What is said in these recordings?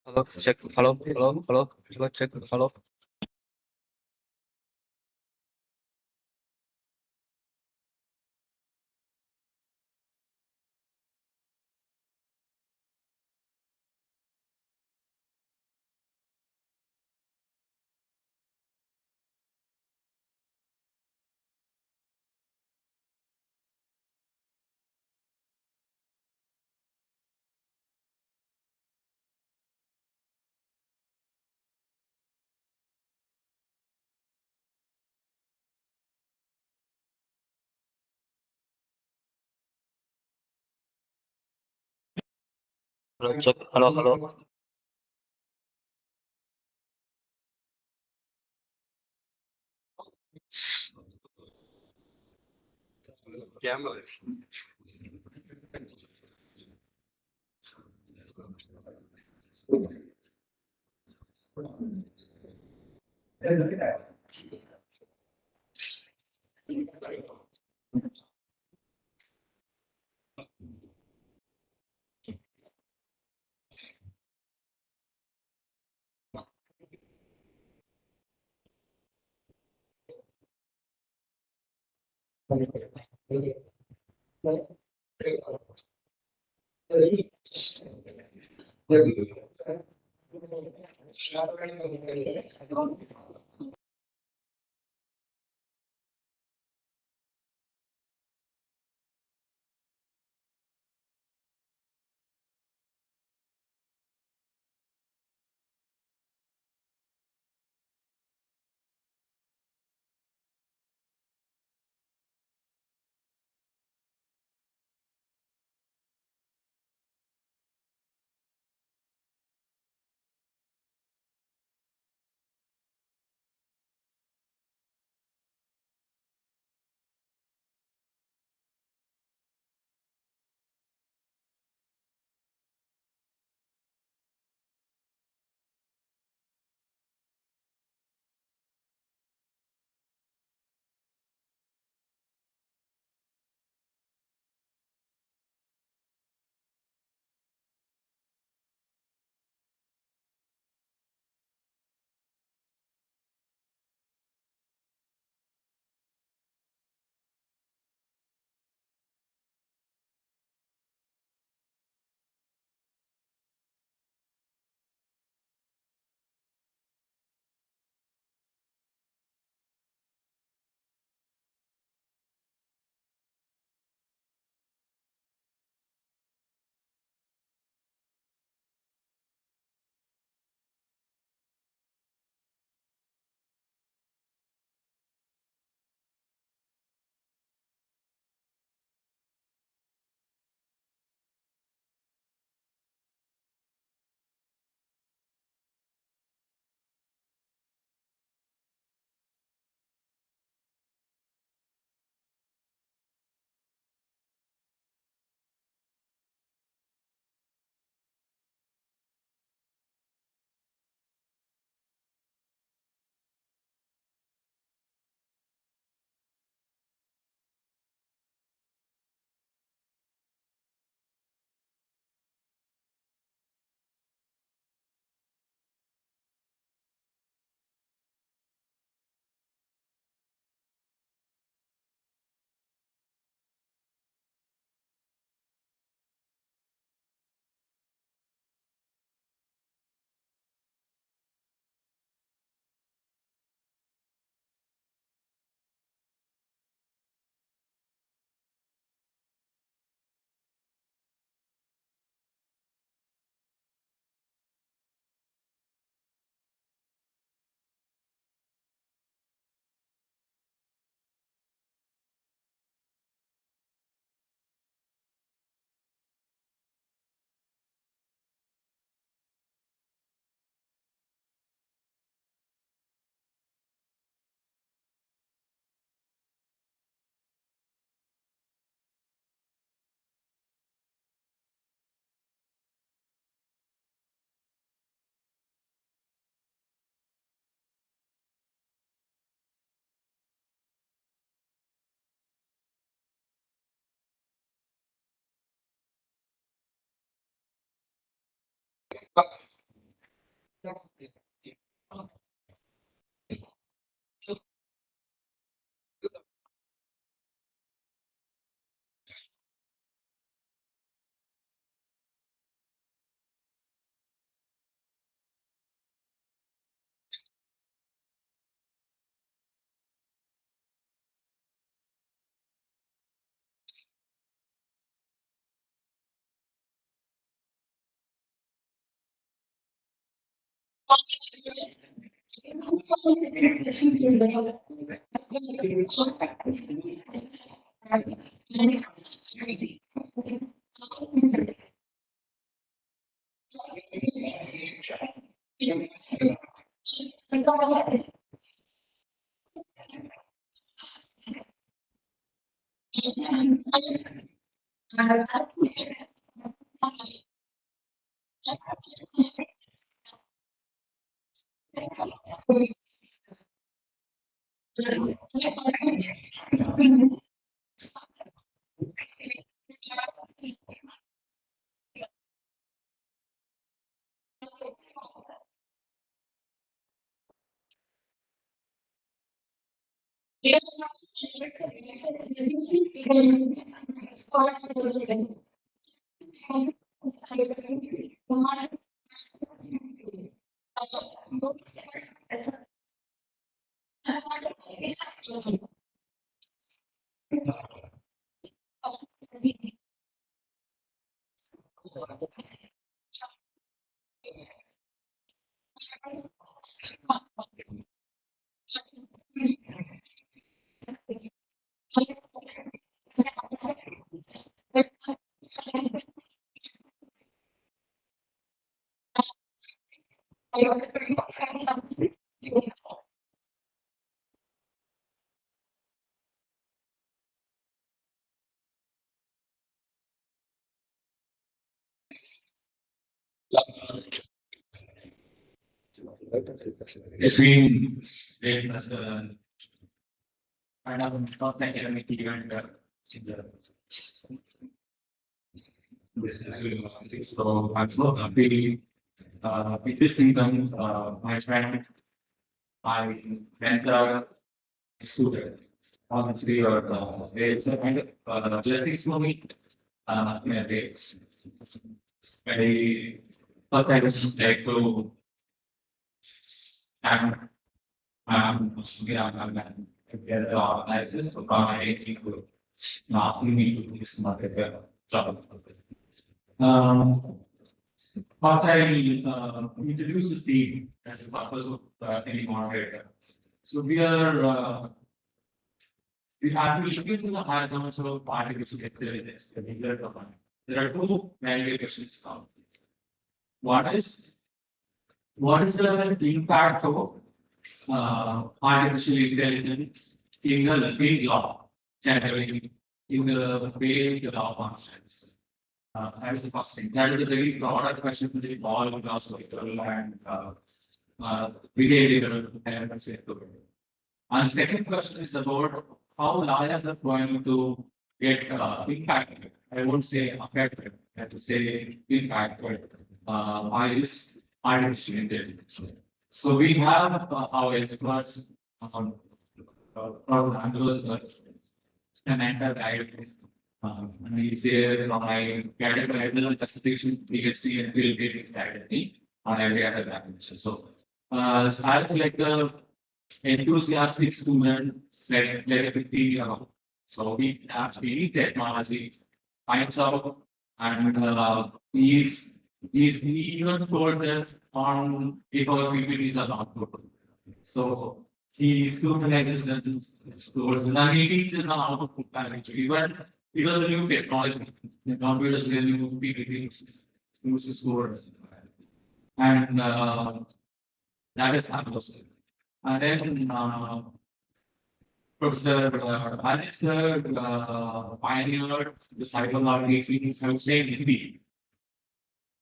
Hello, check. Hello, hello, hello. Hello, check. Hello. Hello, check. Hello, hello. Camera. It's been very much kind of not academic event in the so I'm so happy with this event. My friend, my mentor, student, all the three are it's a kind of journey for me. In a way, very but I was like to and yeah, get analysis of anything to not need to this market job. Um, but I introduce the team as a purpose of any market. So we have to look into the high terms of artificial intelligence. There are two main questions now. One is what is the impact of artificial intelligence in the big law, generally in the big law functions. That is the first thing. That is a very broad question to the all philosophical and behavioral elements into it. And the second question is about how lawyers are going to get impacted. I won't say affected, I have to say impacted by this artificial intelligence. So we have our experts on programmers and enter guide. And we say from my category presentation, PhD and Bill Gates guided on every other language. So science like the enthusiastic student, like 50 so we actually technology finds out and he even told that on if our PPTs are not good. So he scrutinizes them towards and he teaches on how to put language. Even it was a new technology. The computers were new PPTs used to score. And that is happens. And then Professor Alex pioneered the cyber I would say in Hindi.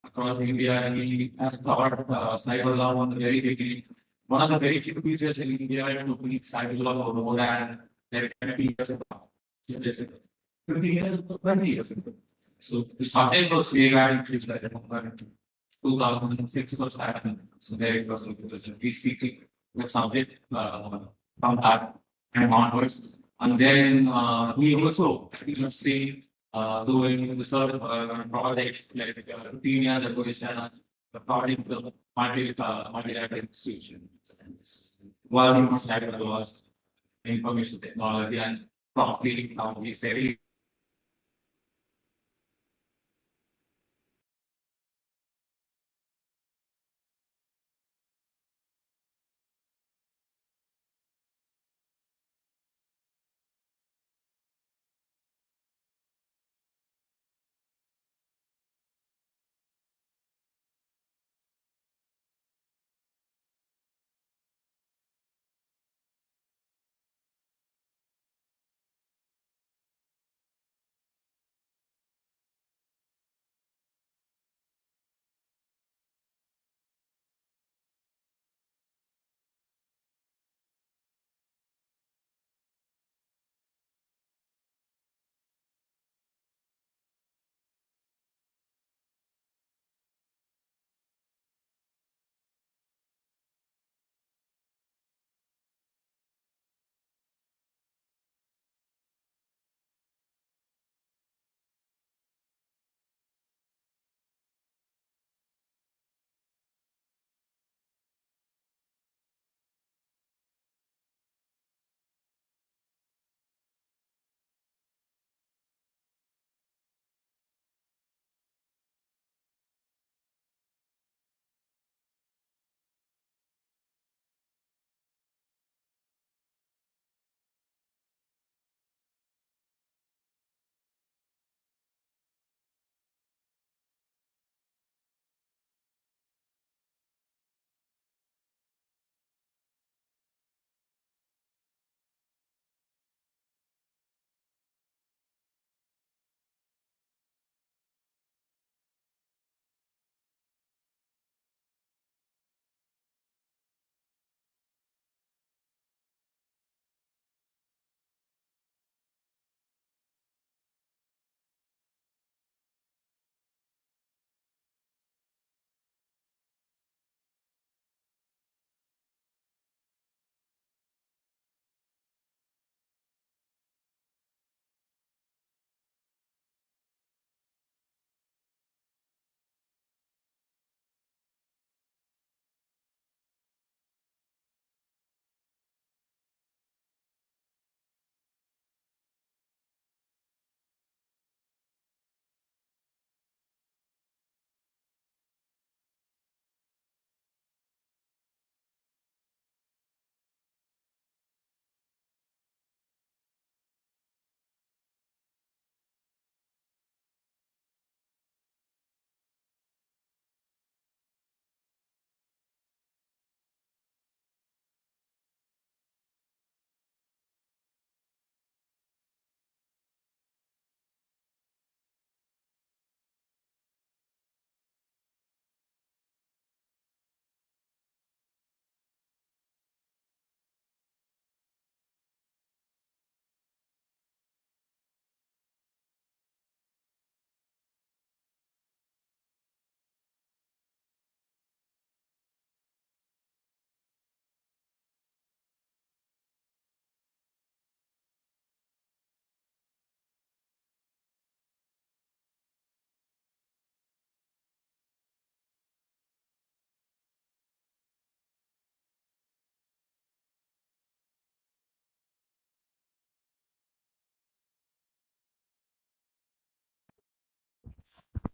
Across India, and he has taught cyber law on the very beginning. One of the very few teachers in India to teach cyber law for more than like 20 years ago. 50 years, 20 years ago. So the starting was big and 2006 or 7. So there it was he's teaching the subject from that and onwards. And then we also continuously doing research projects like 15 years ago, is done according to the multilateral institution. One more side was information technology and properly now we say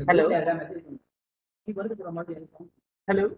Hello. Hello.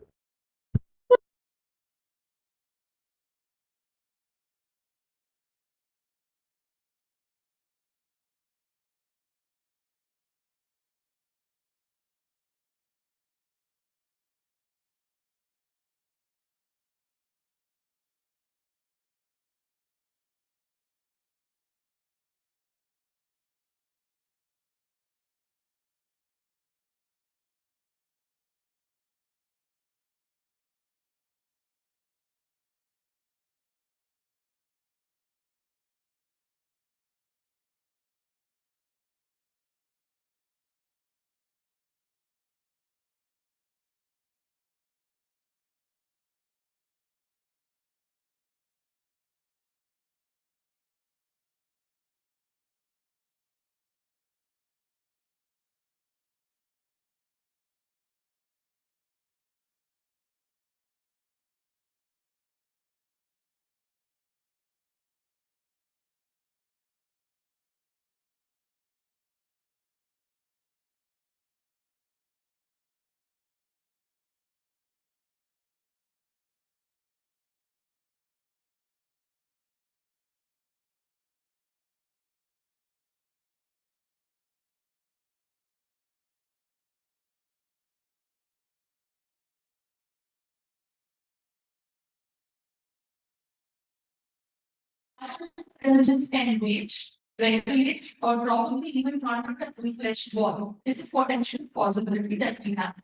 Intelligence can wage, regulate, or probably even conduct a full-fledged war. It's a potential possibility that we have.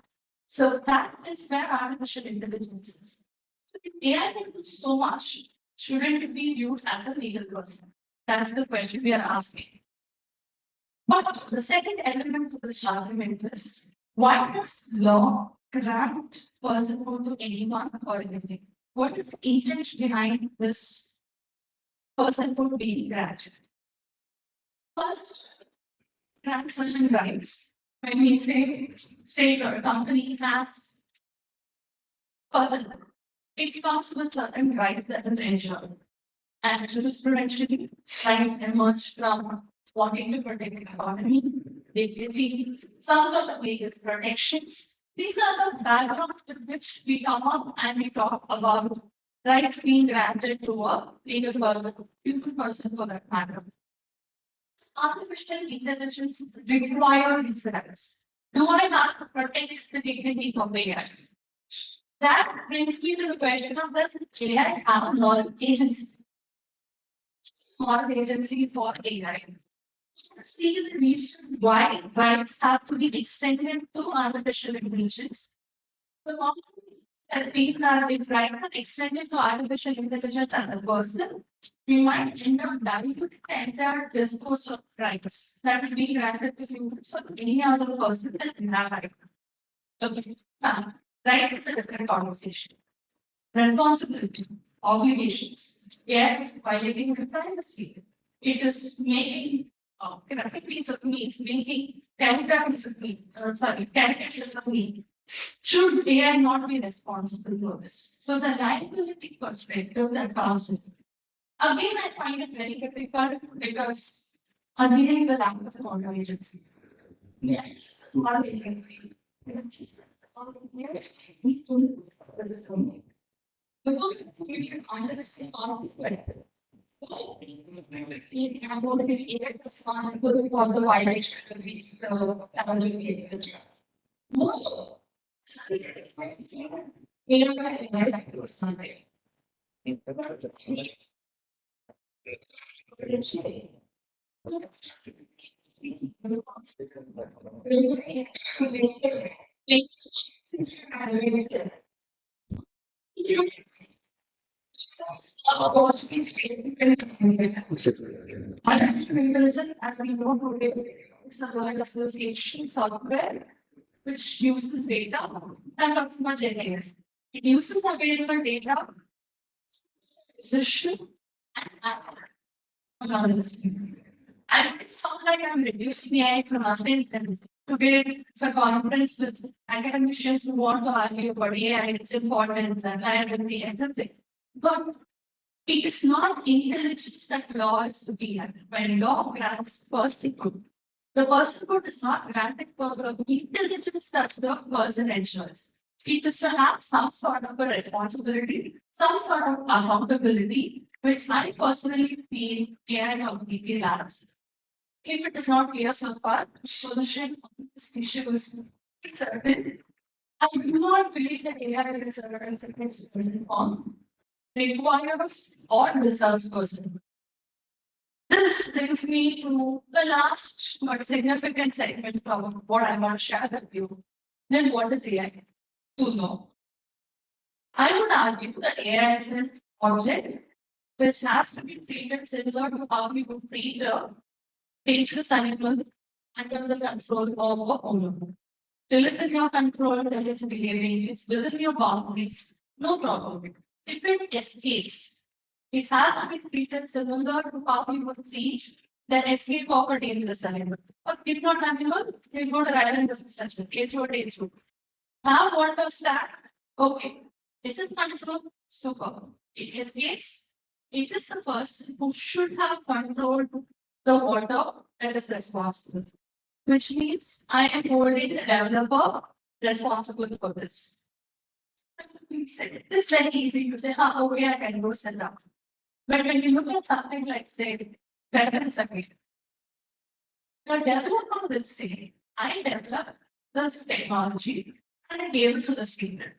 So that is where artificial intelligence is. So if AI can do so much, shouldn't it be viewed as a legal person? That's the question we are asking. But the second element of this argument is why does law grant personhood to anyone or anything? What is the intent behind this personhood being granted? First, grant certain rights. When we say state or a company has personhood, it comes with certain rights that are ensured. And jurisprudentially, rights emerge from wanting to protect the economy, dignity, some sort of legal protections. These are the background with which we come up and we talk about rights being granted to a legal person, human person for that matter. Artificial intelligence require these rights. Do I have to protect the dignity of AI? That brings me to the question of does AI have a moral agency? Moral agency for AI. See the reason why rights have to be extended to artificial intelligence. The moment that people are if rights are extended to artificial intelligence as a person, we might end up diluting the entire discourse of rights that is being granted to humans for any other person than that right. Okay. Now, rights is a different conversation. Responsibility, obligations. Yes, violating the privacy. It is making graphic piece of me, it's making calligraphies of me, caricatures of me. Should AI not be responsible for this? So the liability perspective that comes in. Again, I find it very difficult because again the lack of moral agency. Yes, moral agency. Because you understand all of it. I'm going to be responsible for the violation of the so that will be the job. More. You know, I like to something. Artificial intelligence, as we know today, is a word association software which uses data and not much anything. It uses available data, position, and analysis. And it sounds like I'm reducing AI to nothing. And today, it's a conference with academicians who want to argue about AI, its importance, and liability, and everything. But it is not intelligence that law is to be at. When law grants personhood, the personhood is not granted for the intelligence that the person ensures. It is to have some sort of a responsibility, some sort of accountability, which I personally feel AI completely lacks. If it is not clear so far, the solution of this issue is certain. I do not believe that AI is a reference form requires or deserves person. This brings me to the last but significant segment of what I want to share with you. Then what is AI? To know. I would argue that AI is an object which has to be treated similar to how we would treat a dangerous animal under the control of a owner. Till it's in your control, till it's behaving, it's within your boundaries, no problem. If it escapes, it has to be treated similar to how we would treat the escape of a dangerous animal. Or if not animal, we go to right in the system, H2. Now what does that? Okay, it's in control, super. It escapes. It is the person who should have controlled the water that is responsible, which means I am holding the developer responsible for this. It's very easy to say, okay, I can go set up. But when you look at something like, say, weapons again, the developer will say, I developed this technology and I gave it to the student.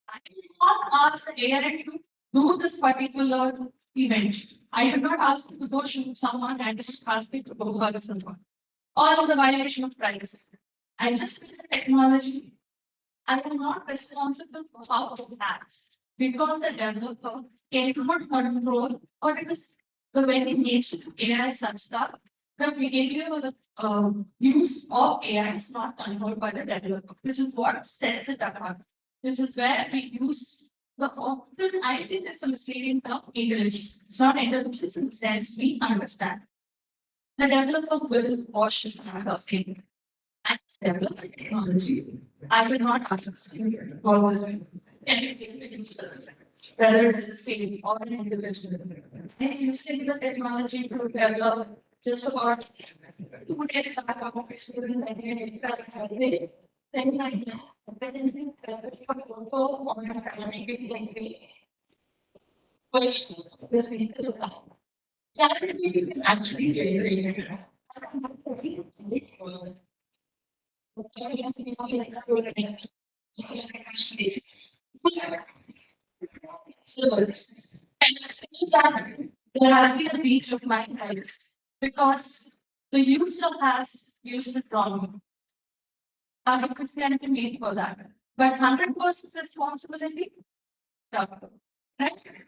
I did not ask the AI to do this particular event. I did not ask you to go shoot someone, I just asked you to go hug someone. Or the violation of privacy. I just with the technology, I am not responsible for how it acts because the developer cannot control or it is the very nature of AI is such that the behavior or the use of AI is not controlled by the developer, which is what sets it apart, which is where we use the often, I think it's a misleading term, intelligence. It's not intelligence in the sense we understand. The developer will wash his hands of skin and develop the technology. I will not ask you for what anything the users, whether it is a city or an individual. And using the technology to develop just about 2 days back, I'm obviously in 1985, then I know, then photo on my family, which this is that you can actually generate. So, and I see that there has been a breach of my rights because the user has used it wrongly. It's going to be made for that. But 100% responsibility, right?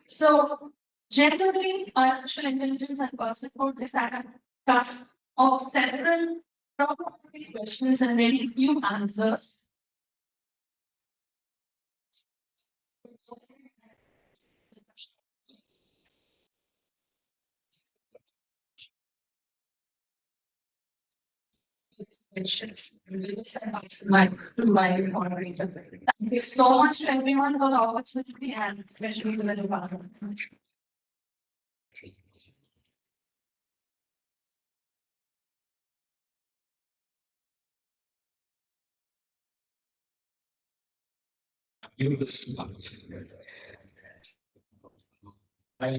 So generally, artificial intelligence and personhood is at a cusp of several probably questions and very few answers. Questions. My moderator. Thank you so much to everyone for the opportunity and especially to the department. I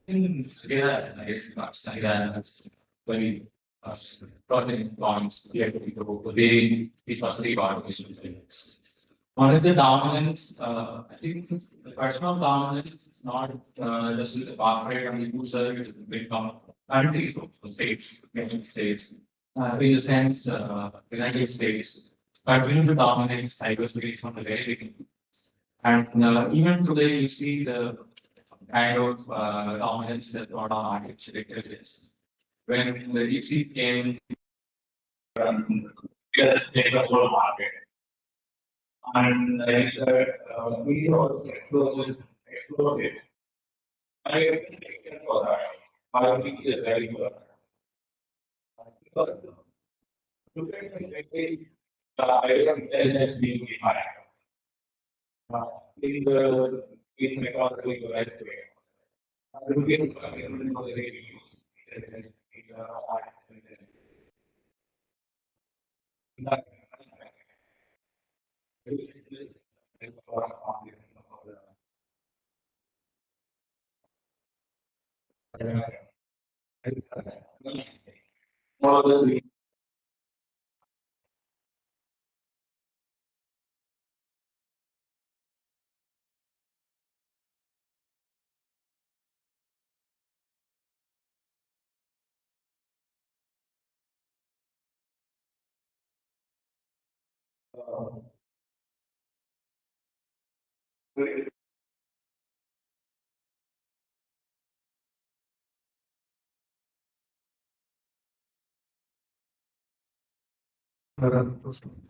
think Syria is nice, but Syria has very prominent points here to go. They firstly artificial intelligence. One is the dominance. I think the question of dominance is not just the apartheid and the user, it is become countries, states, nation states. In the sense, United States continue to dominate cyberspace from the very beginning. And even today, you see the kind of dominance that brought on artificial intelligence. When the DeepSeek came, take the whole market. And we also explore it. I think for that. I think it's very good. Because look at the intelligence being behind. In the economy, the right way. Looking for the radio.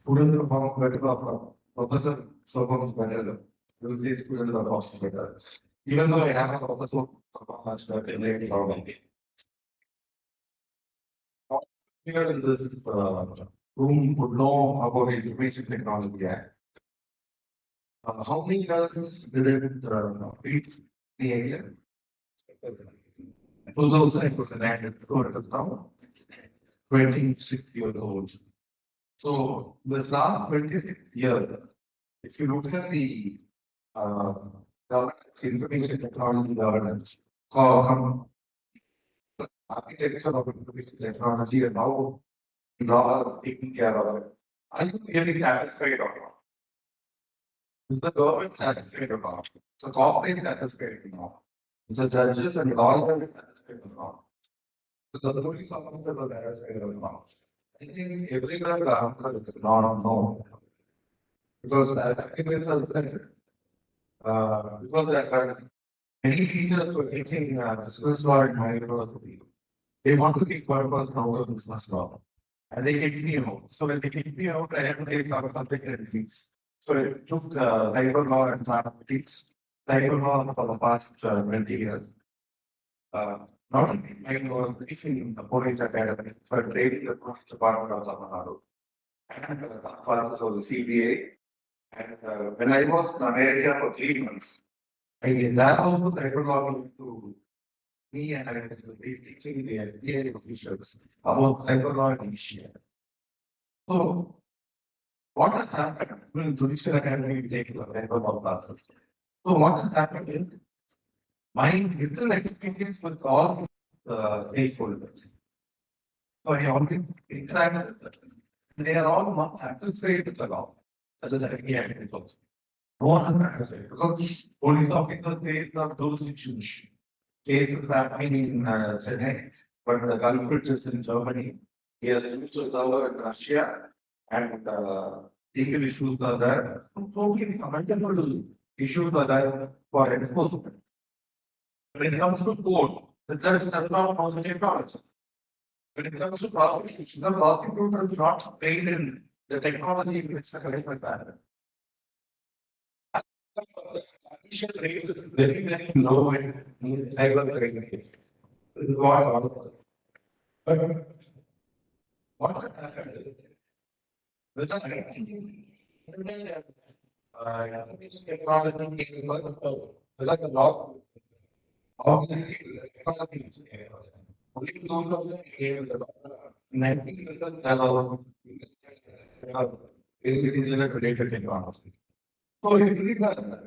Student perform better, professor performs better. You will see students are also better. Even though I have a professor much better in the problem. Here in this room would know about information technology act. How many years did it reach the area? 2000 it was enacted, it is now 26 years old. So this last 26 years, if you look at the uh, governance, information technology governance, architecture of information technology and how law is taking care of it, are you really satisfied or not? Is the government satisfied or not? Is the corporate satisfied or not? The judges and lawyers. The police officer was arrested or not. I think everywhere the answer is not no. Because the activities are said, because there are many teachers who are taking business law at my university. They want to keep purpose out of business law. And they kick me out. So when they kick me out, I have to take some subject credits. So I took cyber law and mathematics, cyber law for the past 20 years. Not only I was teaching in the police academy, but training the police department of Tamil Nadu. And classes of the CBA. And when I was in America for 3 months, that also cyber law to me and I was teaching the FDA officials about cyber law in Asia. So what has happened when judicial academy takes the cyber law classes? So what has happened is my little experience with all the stakeholders. So I always interact with them. They are all not satisfied with the law. That is the reality also. No one is satisfied because police officers say not jurisdiction. Cases happening in Chennai, but the culprit is in Germany. He has used to serve in Russia and legal issues are there. Totally commendable issues are there for enforcement. When it comes to court, the judge does not know the technology. When it comes to prosecution, the prosecutor is not paid in the technology which the crime is there. Initial rate is very, very low in cyber crime. But what happened is, with the technology is like a law. All the technology only 2008 90% is related technology. So if you read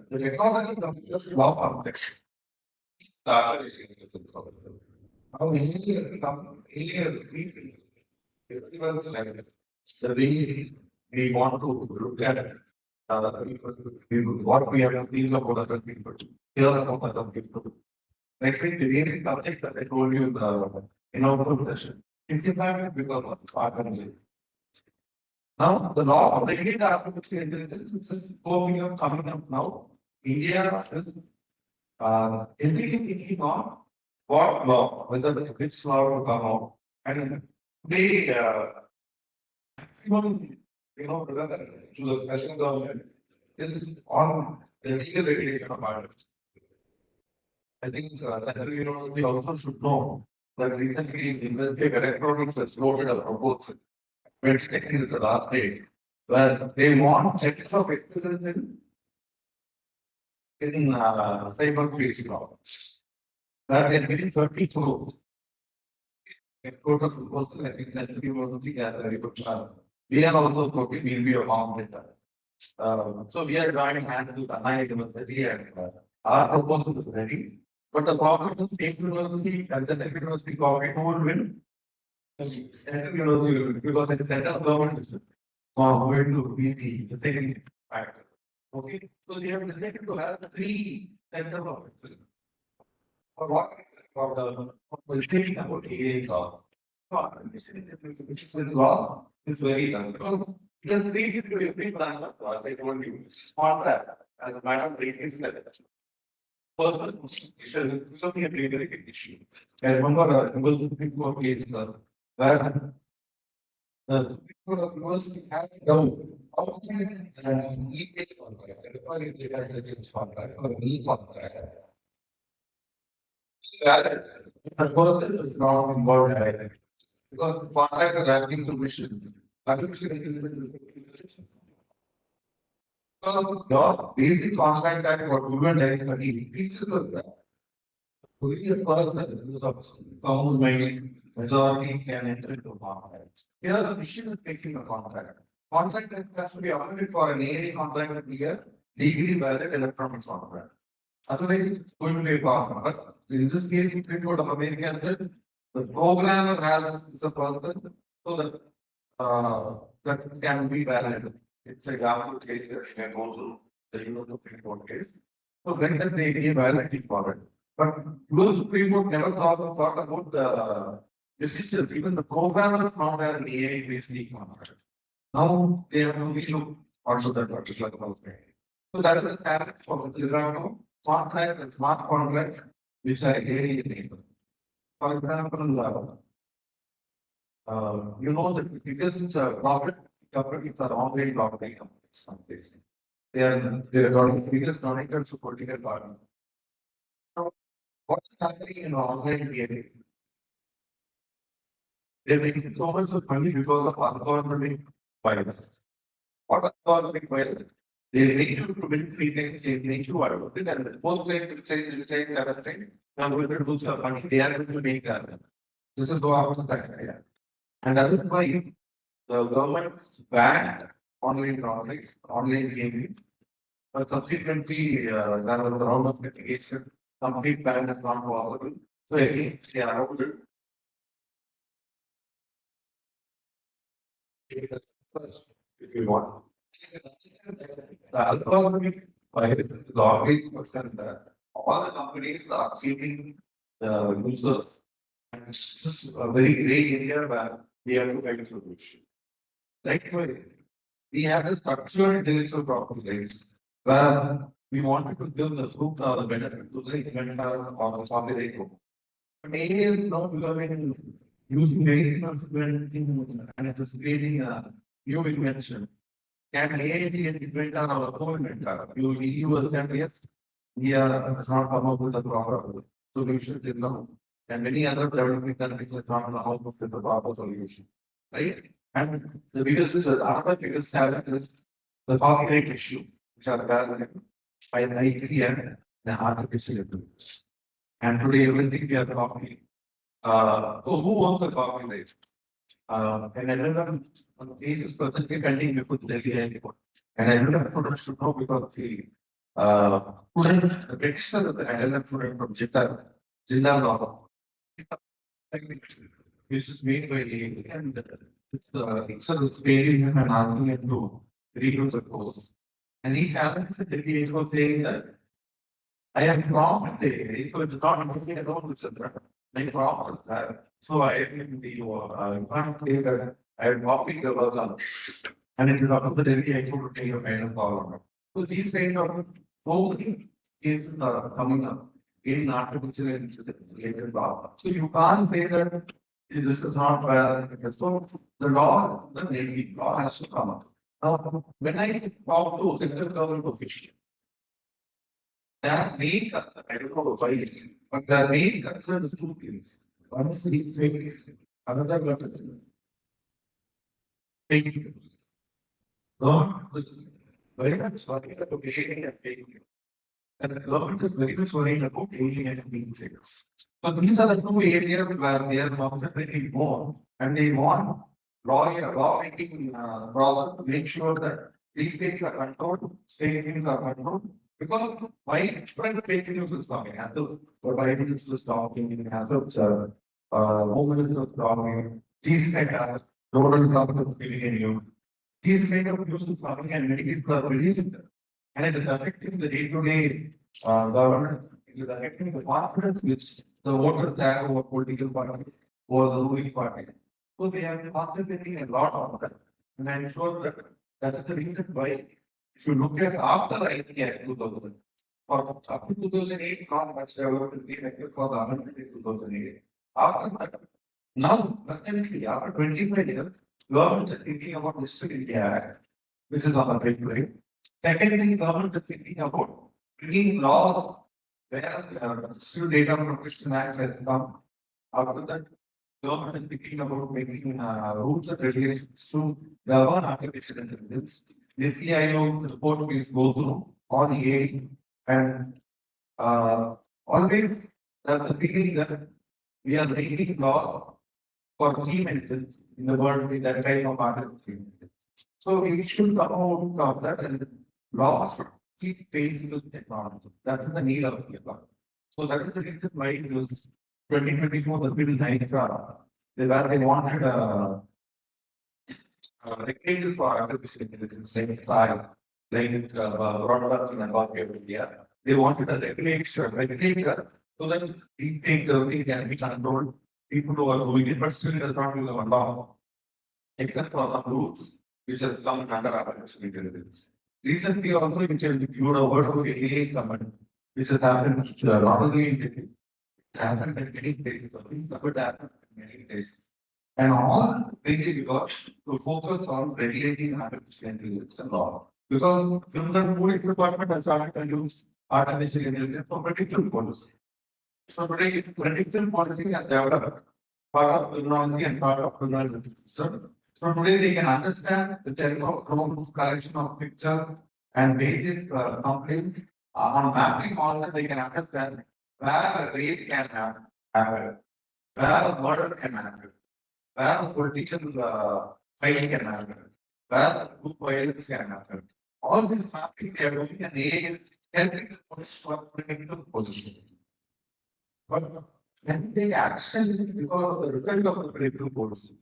the technology comes just law context. How everyone's like the way we want to look at what we have to feel about other people, hear about other people. Next week, the very subject that I told you in the inaugural session is impacted because of organization. Now, the law of regulatory artificial intelligence is coming up now. India is thinking on what law, whether which law will come out. And they, maximum, to the special government is on the legal regulation of art. I think that university also should know that recently University of Electronics has floated a proposal, which is the last date, where they want checks of excellence in cyber space law. Where they're getting 30 crores. Headquarters also, I think that university has a very good chance. We are also hoping we'll be a competitor. So we are joining hands with Anna University and our proposal is ready. But the problem is State University and the State University cooperate who will win. Central University will win because it's central government system. Going to be the second factor. Okay, so they have decided to have 3 central offices. For what? For the station about AA law. Which is law is very done. It has reached to every plan of law. I told you. Contract as a matter of person is something a very issue. I remember it was the big court case where the people of university had down how can we take contract, contract or me contract. The person is not involved directly because contracts are asking permission. Because your basic contract that what women directly teaches us that only a person who is common majority can enter into contract. Here the mission is taking a contract. Contract has to be awarded for an area contract to be a legally valid electronic contract. Otherwise, it's going to be a problem. But in this case, Supreme Court of America said the programmer has the person so that that can be valid. It's a example case that can go to the Supreme Court case. So when that they give validity for it. But those Supreme Court never thought about the decisions, even the programmer is not there in AI based e-commerce. Now they have to relook also that particular thing. So that is the challenge for the Tirano, contract and smart contracts, which are really enabled. For example, you know that biggest profit companies are online lottery companies. They are the biggest non-income to political party. Now, what's happening in online gaming? They're making so much of money because of algorithmic violence. What algorithmic violence? They make you to win free things, they make you out it, and both players will say the same kind of thing. Now we're going to do some money, they are going to make that. This is what I was saying. And that is why the government banned online gaming. But subsequently, there was a round of litigation, complete ban is not possible. So again, they are out to take it first, if you want. The algorithmic virus is always concerned that all the companies are cheating the users. And it's just a very gray area where we have to find a solution. Likewise, we have a structured intellectual property rights where we wanted to give the fruit or the benefit to the inventor or the copyright owner. But AI is now becoming using very consequent and it is creating a new invention. Can AI be an inventor or a co-inventor? You will say yes. We are not come up with the proper solution till now. And many other developing countries have not come up with the proper solution. Right? And the biggest other biggest challenge is the copyright issue, which are bad by the IP and the artificial intelligence. And today everything we are copying. So who owns the copyright? And everyone on the page is presently pending before the Delhi High Court. And everyone students should know because the petitioner is the LLM student from Jilla Law. This is made by AI and it's failing him and asking him to redo the course. And he challenges the Delhi High Court saying that I am wrong with the AI, so it's not moving alone with Chandra. I'm wrong with that. So I think the you can't say that I am copying the work and it is up to the Delhi High Court to take a final call on it. So these kind of whole cases are coming up in artificial intelligence related law. So you can't say that this is not where so the law, the Navy law has to come up. Now, when I talk to central government officials, their main concern, I don't know why, but their main concern is two things. One is deep fake, another one is fake news. Government is very much worried about creating a fake news. And the government is very much worried about creating a deep fakes. So these are the two areas where they are concentrating more, and they want law making process to make sure that these things are controlled, fake news are controlled. Because widespread fake news is coming, as the Biden is just talking, as of women is talking, these kind of Donald Trump is giving a news. These kind of news is coming and many people are believing them. And it is affecting the day-to-day governance, it is affecting the confidence which the voters have over political parties, over the ruling party. So they have been concentrating a lot on that. And I'm sure that that is the reason why, if you look at after IPI 2000, for up to 2008, not much development came except for the amendment in 2008. After that, now, presently, after 25 years, government is thinking about Digital India Act, which is on the big way. Secondly, government is thinking about bringing laws where Digital Data Protection Act has come. After that, government is thinking about making rules and regulations to govern artificial intelligence. This CIO report will go through on AI and always there's a feeling that we are making laws for team intelligence in the world with that type of artificial intelligence. So we should come out of that and laws should keep pace with technology. That is the need of the economy. So that is the reason why it was 2024 the bill 9 where they wanted regulation for artificial intelligence like broadcasting and India. They wanted a regulator So that we think everything can be controlled, people who are doing it, but still does not use our law. Except for some rules, which has come under artificial intelligence. Recently also, you can, you would have heard of the AI summit, which has happened not only in Delhi, it happened in many places, but it happened in many places. And all basically because to focus on regulating artificial intelligence and law. Because the police department has started to use artificial intelligence for predictive policy. So today, predictive policy has developed part of technology and part of criminal system. So today they can understand the telephone collection of pictures and basis complaints on mapping all that they can understand where a rape can happen, where a murder can happen, where a political fight can happen, where group violence can happen. All this mapping they are doing and AI is helping the police for predictive policy. But when they action because of the result of the predictive policy,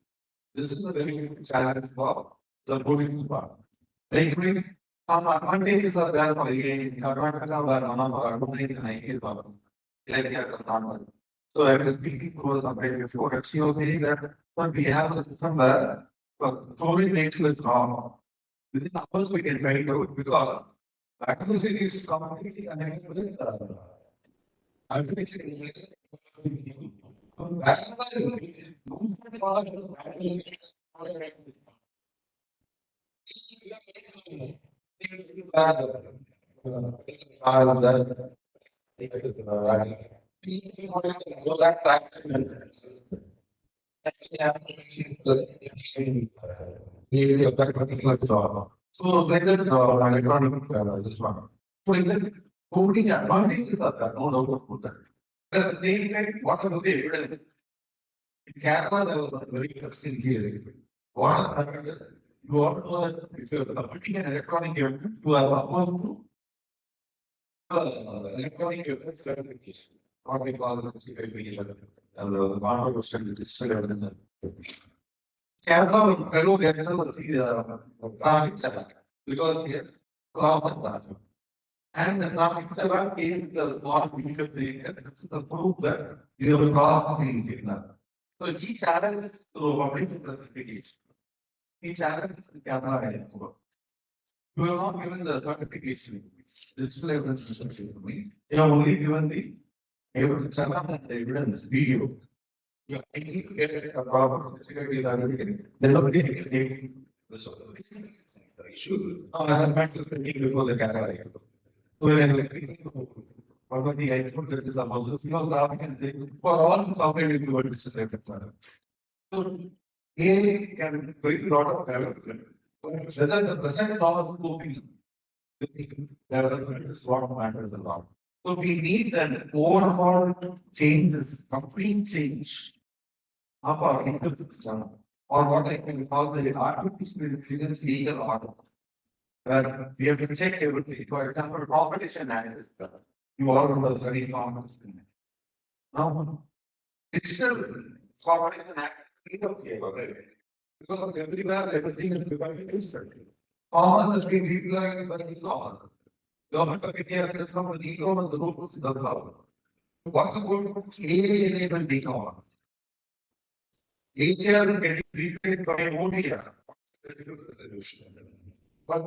this is a very big challenge for the police part. Like we, some advantages are there for AI, Karnataka were one of our advantages in AI for area normal. So I was speaking to somebody before, and she was saying that but we have a system where totally nature is wrong. Within hours we can find out because accuracy is completely connected with artificial intelligence. So like that, electronic this one. So in that coding advantages are there, no doubt about that. At the same time, what are the evidence? In Kerala, there was a very interesting case. What happened is, you all know that if you are submitting an electronic evidence, you are supposed to electronic evidence verification. What we call the 65B controversial digital evidence. Kerala, fellow there is a traffic challenge because here, cross the traffic. And the traffic challenge is the small video the proof that you have crossed the signal. So each challenge is through public certification. Each challenge is the camera and you have not given the certification. Digital evidence certificate to me. You have only given the evidence and the evidence video. You need to get a proper security certificate. Then nobody can take the issue. I have met to speak before the camera. So when I was probably I put that is about this because now I can say for all the software you go to digital evidence. So AI can bring a lot of development. Whether the present law is moving, development is what matters a lot. So we need an overall changes, complete change of our ecosystem, or what I can call the artificial intelligence legal order, where we have to check everything. For example, competition analysis. You all know the study competition. Now, digital competition act, right? Because everywhere everything is becoming instant. Common has been utilized by e-commerce. Government of India has come with e-commerce, the rules is allowed. What about AI-enabled e-commerce? AI are getting replaced by ODR. But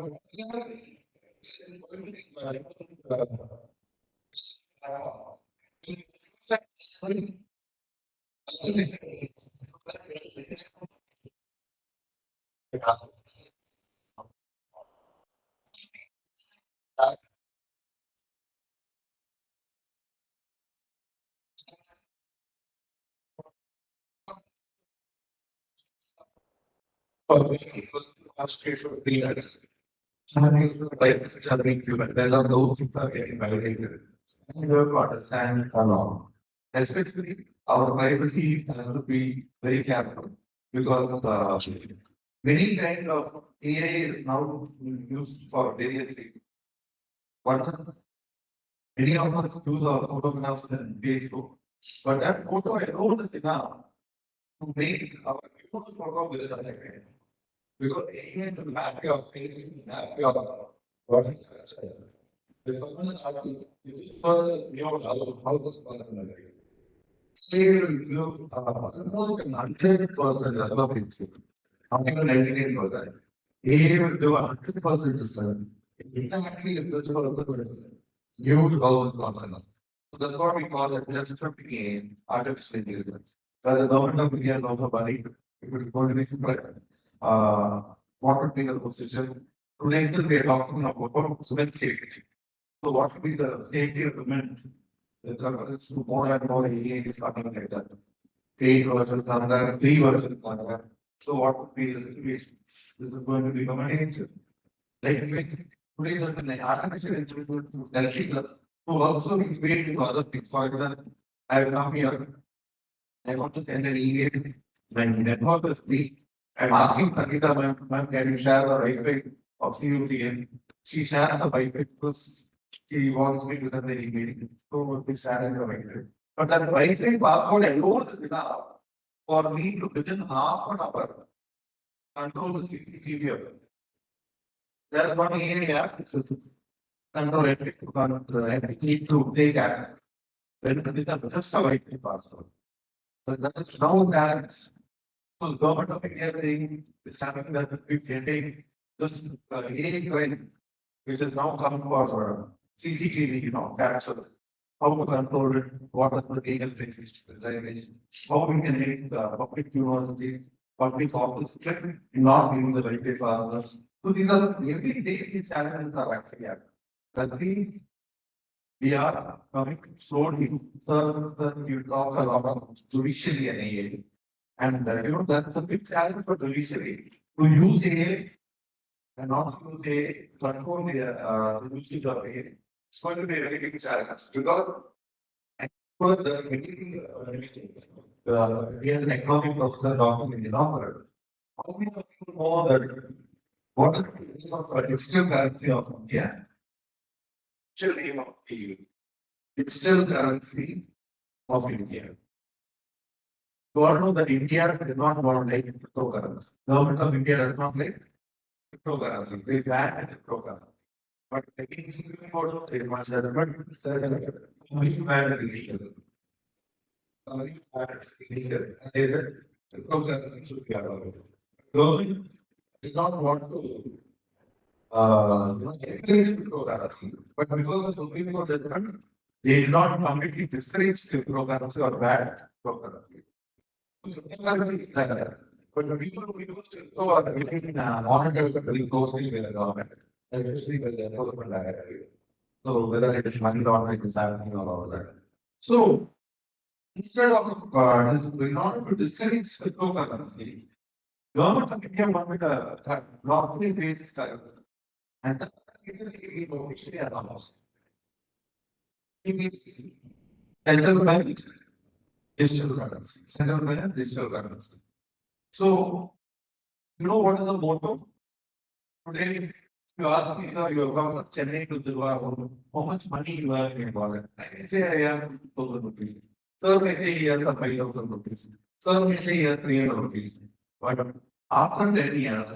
those things are getting violated. And you have to understand along. Especially our privacy has to be very careful because many kind of AI is now used for various things. But many of us use our photographs and Facebook. But that photo alone is enough to make our photo very effective. Because AI will map your face, map your body. If someone is asking, if this person, how this person is like, say you, almost 100% above it, not even 99%. He will do 100% research. Exactly if this person is you will always constant. So that's what we call it disrupting in artificial intelligence. So the government of India is also worried if it is going to be super, what would be the position? Today we are talking about women safety. So what would be the safety of women? It's more and more AI is coming like that. Paid versions are there, free versions are there. So what would be the situation? This is going to become an issue. Like today, like artificial intelligence is helping us to also integrate into other things. For example, I have come here, I want to send an email. My network is weak. I'm asking Sangeeta, ma'am, can you share the Wi-Fi of CUTN? She shares the Wi-Fi because she wants me to send the email. So we'll be sharing the Wi-Fi. But that Wi-Fi password alone is enough for me to within half an hour control the CCTV of it. There's one area which is control epic to control epic need to take action. When it is just a Wi-Fi password. So that is now that so government of India saying it's something that we can take this AI trend, which is now coming for CCTV, capture how to control it, what are the legal things, how we can make the public university, public office not using the Wi-Fi partners. So these are every day these challenges are actually happening. That we are coming slowly. Sir, you talk a lot of judiciary and AI. And that's a big challenge for judiciary to use AI and not use AI to control the usage of AI. It's going to be a very big challenge because for the we have an economic professor talking in the number. How many of you know that what is the digital currency of India? Actually, the digital currency of India. You all know that India does not want like cryptocurrency. Government of India does not like cryptocurrency. They ban cryptocurrency. But taking into account the requirement, only ban is illegal. Only ban is illegal. And they said cryptocurrency should be allowed. Government did not want to encourage cryptocurrency, but because of the Supreme Court judgment, they did not completely discourage cryptocurrency or ban cryptocurrency. But the people who use crypto are getting monitored very closely by the government, especially by the enforcement directorate. So whether it is money laundering is happening or all that. So instead of this, in order to discourage cryptocurrency, government of India wanted a blockchain based currency. And that is officially announced. Central bank digital currency. Central bank digital currency. So, what is the motto? Today, if you ask me, you have come from Chennai to Durga, how much money you have in your wallet? I can say I have 2,000 rupees. Sir may say he has 5,000 rupees. Sir may say he has 300 rupees. But after 10 years,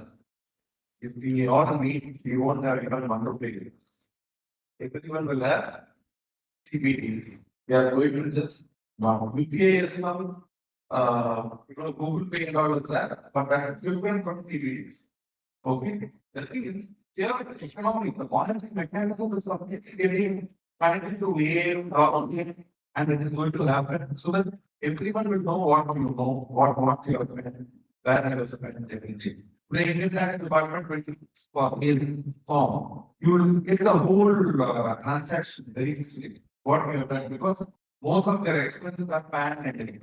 if we all meet, we won't have even 1 rupee. Everyone will have CBDs. We are going to just now. UPI is now, Google Pay and all of that, but that is different from CBDs. Okay, that means there are economic, the monetary mechanism is getting connected to AI and it is going to happen so that everyone will know what you know, what you have spent, where you have spent everything. The Indian Tax Department will form, you will get the whole transaction very easily. What we have done because most of their expenses are pan and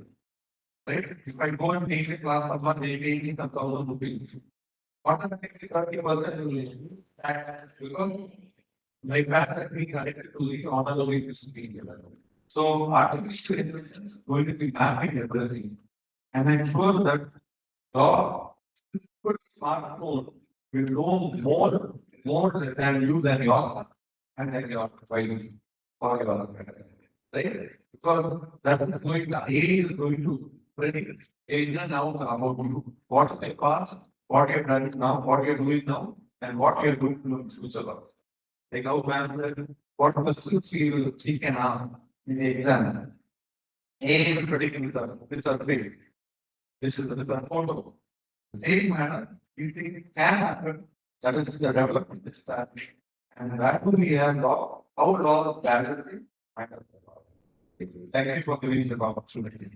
right? If I go and take a class of one, they pay me 1,000 rupees. Automatically 30% will tax because my back has been connected to the honor way to speak. So artificial intelligence is going to be mapping everything. And I'm sure that your good smartphone will know more than you than your and then your wife or your right? Because that is going to A is going to predict Asia now about you. What's the past, what you've done now, what you're doing now, and what you're going to do in future. Like how man said, what questions he can ask in the exam. A will predict with a grade. This is the photo. The same manner, you think can happen, that is the development is that. And that will be a law, our law of clarity. Thank you for giving the opportunity.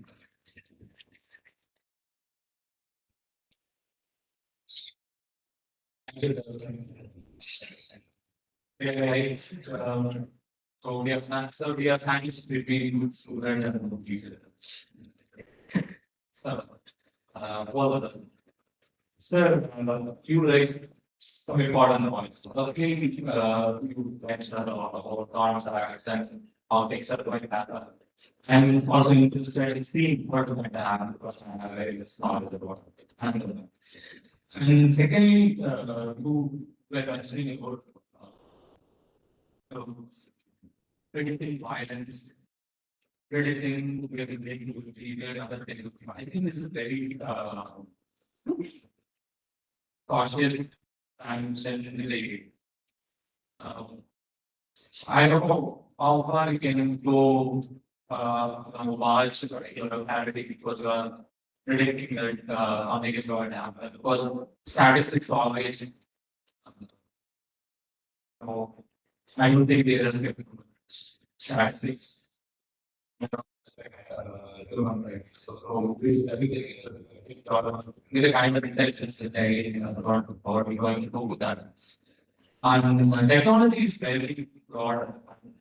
Right. So we are scientists between good student and teacher. So, well, sir, you raised some important points. Okay, you mentioned a lot about contracts and how things are going to happen. I'm also interested in seeing what is going to happen because I have very less knowledge about it. And secondly, you were mentioning about predicting violence, predicting behavior, other things. I think this is very cautious and sensitive. I don't know how far you can go large parity because you are predicting that nothing is going to happen because statistics always. I don't think there is statistics. With the kind of intelligence that I about what we're going to do with that. And technology is very broad.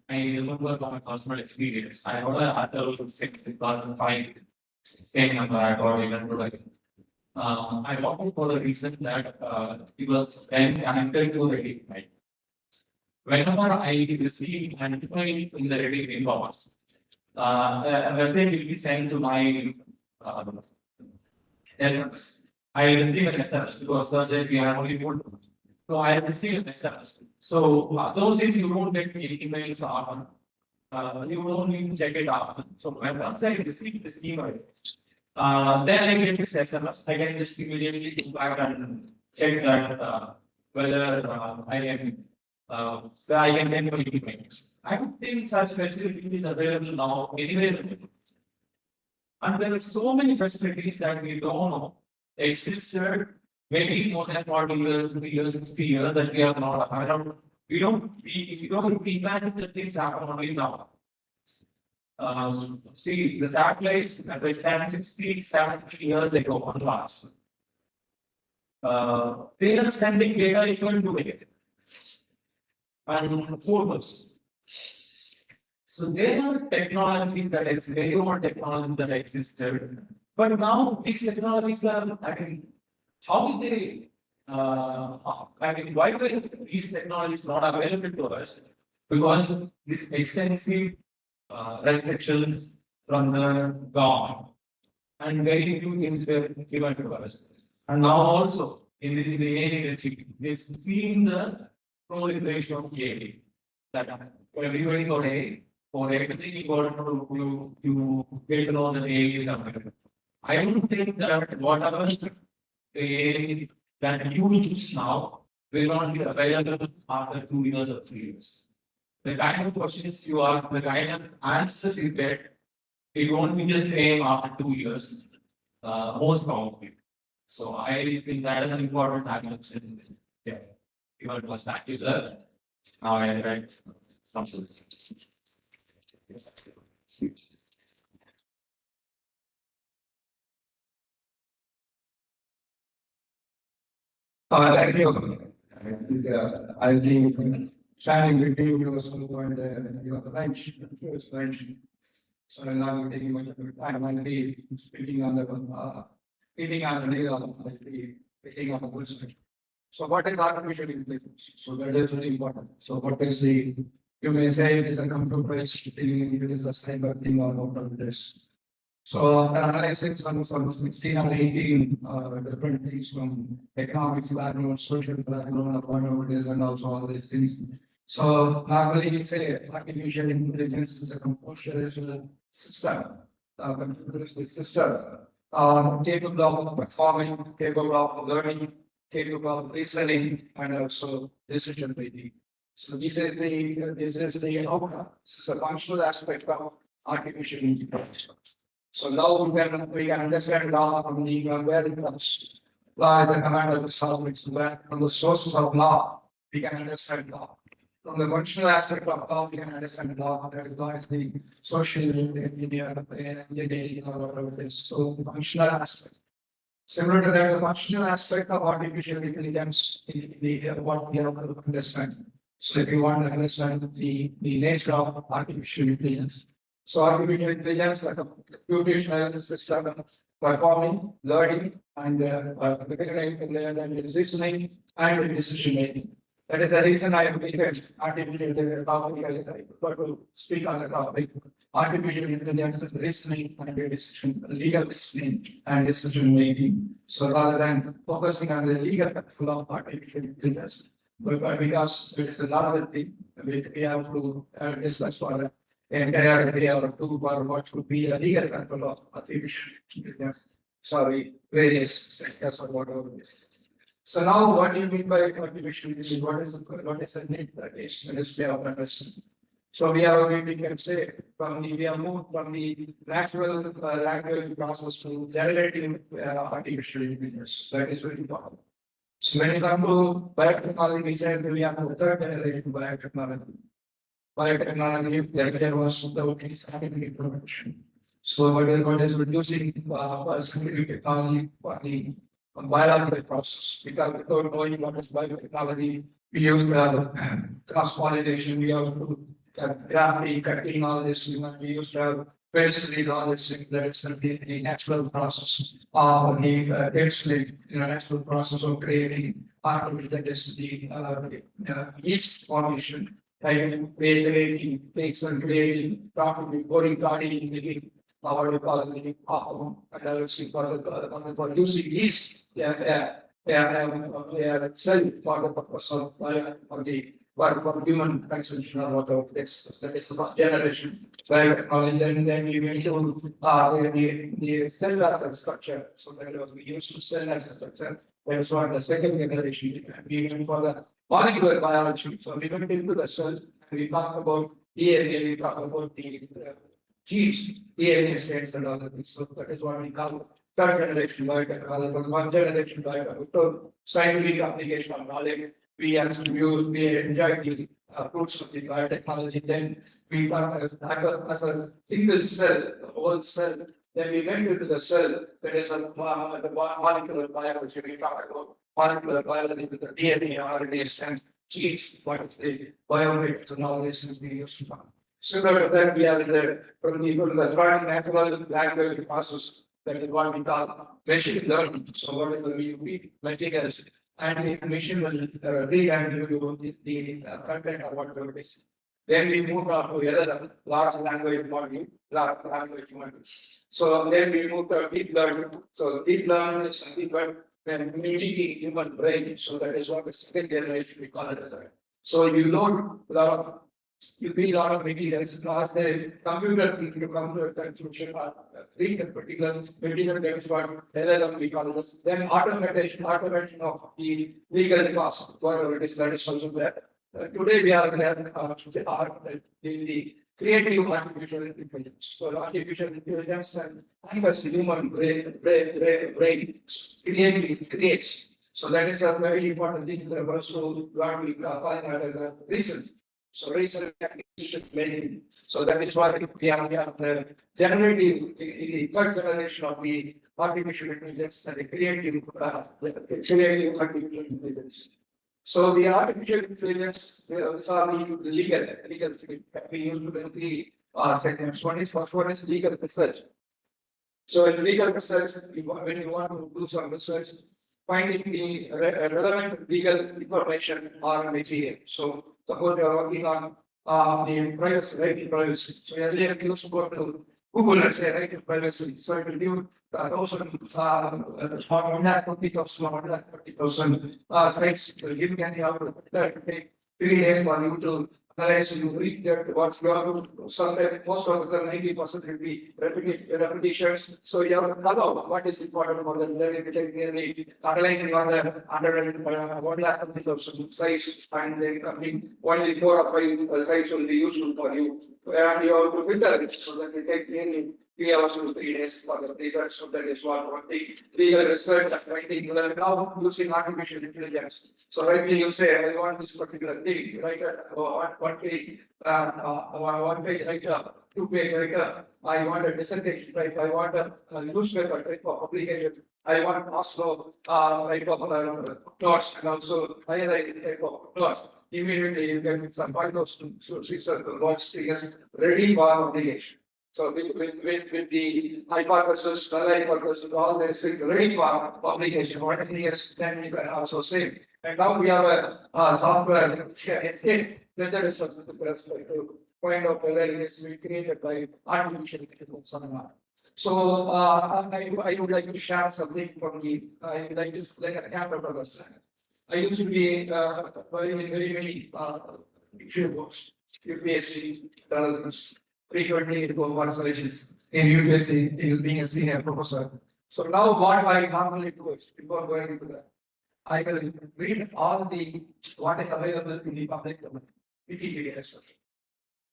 I remember my personal experience. I got a Apple 6 2005 same number I got even like. I bought it for the reason that it was then connected to Reddit. Right? Whenever I receive an email in the Reddit inbox, a message will be sent to my SMS. I receive an SMS because Thursday we have only one. So I receive an SMS. So those days you don't get any emails often. You don't need to check it out. So once I receive this email, then I get this SMS. I can just immediately go back and check that whether I can send my emails. I don't think such facility is available now anywhere. And there are so many facilities that we don't know existed maybe more than 40 years, 50 years, 60 years that we are not aware of. We don't imagine that things happen only now. See, the satellites that were sent 60, 70 years ago on last. They are sending data equal to it. And photos. So there are technologies that existed, but now these technologies are, I mean, how they, why were these technologies not available to us? Because this extensive restrictions from the government and very few things were given to us. And now also in the area this seeing the proliferation of AI that everybody got AI or everything you got to get to know the AI is available. I don't think that whatever the AI that you use now will not be available after 2 years or 3 years. The kind of questions you ask, the kind of answers you get, it won't be the same after 2 years, most probably. So I really think that is an important dimension. Yeah, even was that user. Now I write something. Yes. Thank you. I think shining with you was going to the bench, the first bench. So I'm not taking much of your time. I'll be speaking on the speaking on the picking on the question. So what is artificial intelligence? So that is very important. So what is the you may say it is a computer-based thing, it is a cyber thing or whatever it is. So analyzing some 16 or 18 different things from economics background, social background, whatever it is, and also all these things. So normally we say artificial intelligence is a computer system. Computer is the system capable of performing, capable of learning, capable of reasoning, and also decision making. So this is the outcome. This is a functional aspect of artificial intelligence. So now we can understand law from the where it comes. Law is a command of the solve its where from the sources of law, we can understand law. From the functional aspect of law, we can understand law. That is law is the social engineering or whatever it is. So the functional aspect. Similar to that, the functional aspect of artificial intelligence, what we have to understand. So if you want to understand the nature of artificial intelligence. So artificial intelligence like a computational system performing, learning, and reasoning and decision making. That is the reason I have taken artificial intelligence to speak on the topic. Artificial intelligence is reasoning and decision, legal reasoning and decision making. So rather than focusing on the legal control of artificial intelligence, but because it's a larger thing, we have to discuss for the entire area or two for what could be a legal control of artificial intelligence. Sorry, various sectors or whatever it is. So now what do you mean by artificial intelligence? What is the need that is we have understood? So we can say we have moved from the natural language process to generative artificial intelligence. That is very important. So when you come to biotechnology, we said we have the third generation biotechnology. Biotechnology, there was without any scientific production. So what is reducing scientific technology for the biological process? Because without knowing what is biotechnology, we use cross pollination, we have to gravity, cutting all this, we used to have penicillin, all this things that it's the natural process of the penicillin, natural process of creating artificial density, yeast formation, and creating things and creating properly, making what we call the for using yeast, cell for the purpose of the but for human consumption or whatever this that is the first generation then we went to the cellular structure. So that was we used to cell as a structure. That was one the second generation. We went for the molecular biology. So we went into the cell and we talked about DNA, we talked about the genes, DNA strains and other things. So that is what we call third generation biotechnology. One generation biotechnology. Scientific application of knowledge. We enjoy the fruits of the biotechnology. Then we thought as a single cell, the whole cell. Then we went into the cell. There is the molecular biology. We talk about molecular biology with the DNA, RNA, and genes. What is the biometrics and all these things we used to talk. Similar to that, we have the natural language process. That is what we call machine learning. So what is the materials? And the machine will read and give you the content of whatever it is. Then we move on to another large language model, So then we move to deep learning. So deep learning is something when mimicking human brain. So that is what the second generation we call it as a. So you load you feed a lot of materials, as the computer transmission read a particular material that is what LLM we call this. Then automation of the legal process, whatever it is that is also there. Today we are there the creative artificial intelligence. So artificial intelligence and human brain creates. So that is a very important thing. Also, what we call as a reason. So research making. So that is why we have the generative, the third generation of the artificial intelligence and the creative artificial intelligence. So the artificial intelligence, these are the legal we use to the segments. One is legal research. So in legal research, when you want to do some research, finding the relevant legal information or material. So suppose you are working on the privacy, right to privacy. So earlier you used to go to Google and say right to privacy. So it will give 150,000 sites. It will give you take 3 days for you to Unless you read that what's your sometimes most of the 90% will be repetitions. So you have to follow what is important for the learning technically analyzing on the under 1 lakh of size and then coming only 4 or 5 sites will be useful for you. And you have to filter it so that it take nearly 3 hours to 3 days for the research. So that is what the legal research and writing now using artificial intelligence. So rightly you say, I want this particular thing, right? One page, one page, right? 2 page, right? I want a dissertation, right? I want a newspaper, right? For publication. I want also, right? Plots and also highlight type of plots. Immediately you can find those research plots ready for publication. So with the hypothesis, null hypothesis, all this is ready for publication, or anything else, then you can also save. And now we have a software, escape, whether it's to find out whether it is created by artificial intelligence or not. So I would like to share something from the, I would like to like a camera professor. I used to be very many issue books, UPSC, frequently it was conversations in UPSC, he was being a senior professor. So now what I normally do is before going into that, I will read all the what is available in the public domain, Wikipedia, etc.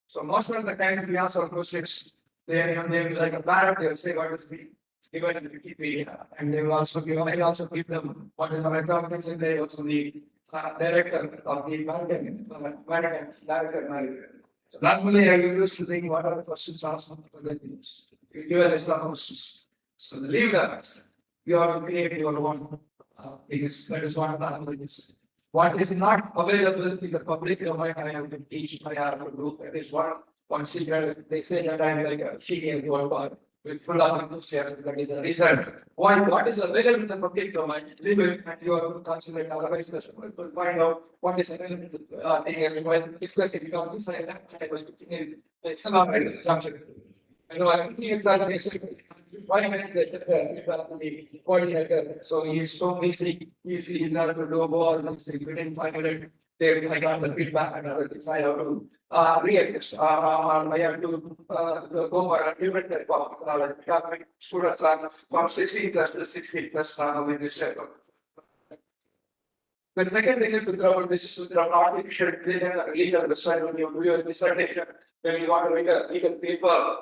So most of the time we answer questions, they will like a parrot, they will say what is the given in Wikipedia, and they will also give, I will also give them what is the examples, and they also the director of the American director manager. So normally I used to think what are the questions asked for the things. You give a list of questions. So the leave that, you have to create your own, because that is one of the languages. What is not available in the public domain, I have to teach, I have to do, that is one secret, they say that I am like a cheating world with full of enthusiasm, that is the reason. Why, what is available in the public domain, leave it, and you have to concentrate, otherwise the will find out what is available, when discussing, because this I was thinking, it's not very assumption. I know, I'm thinking exactly, 1 minute later, the coordinator, so he's so busy, he's not able to do all those things, within 5 minutes, they, I got the feedback and other things, I have to, react, I have to, go for a different type of, students are from 16 plus to 16 plus, in this sector. The second thing is with our, this is with our artificial intelligence, legal research, when you do your dissertation, when you want to write a legal paper,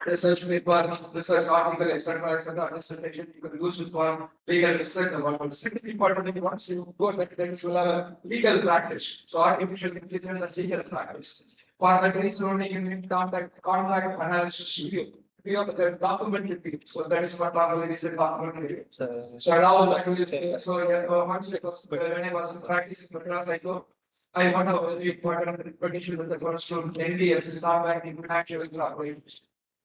research paper, research article, etc., dissertation, you can use it for legal research about the second important thing once you go that then you will have a legal practice. So artificial intelligence is legal practice. For that reason only you need contact analysis review. We have the document review. So that is what normally is a document review. So now that will say, so once it was when I was practicing for class, I thought I want to be part of the competition with the first student, NDS is not acting financial collaboration.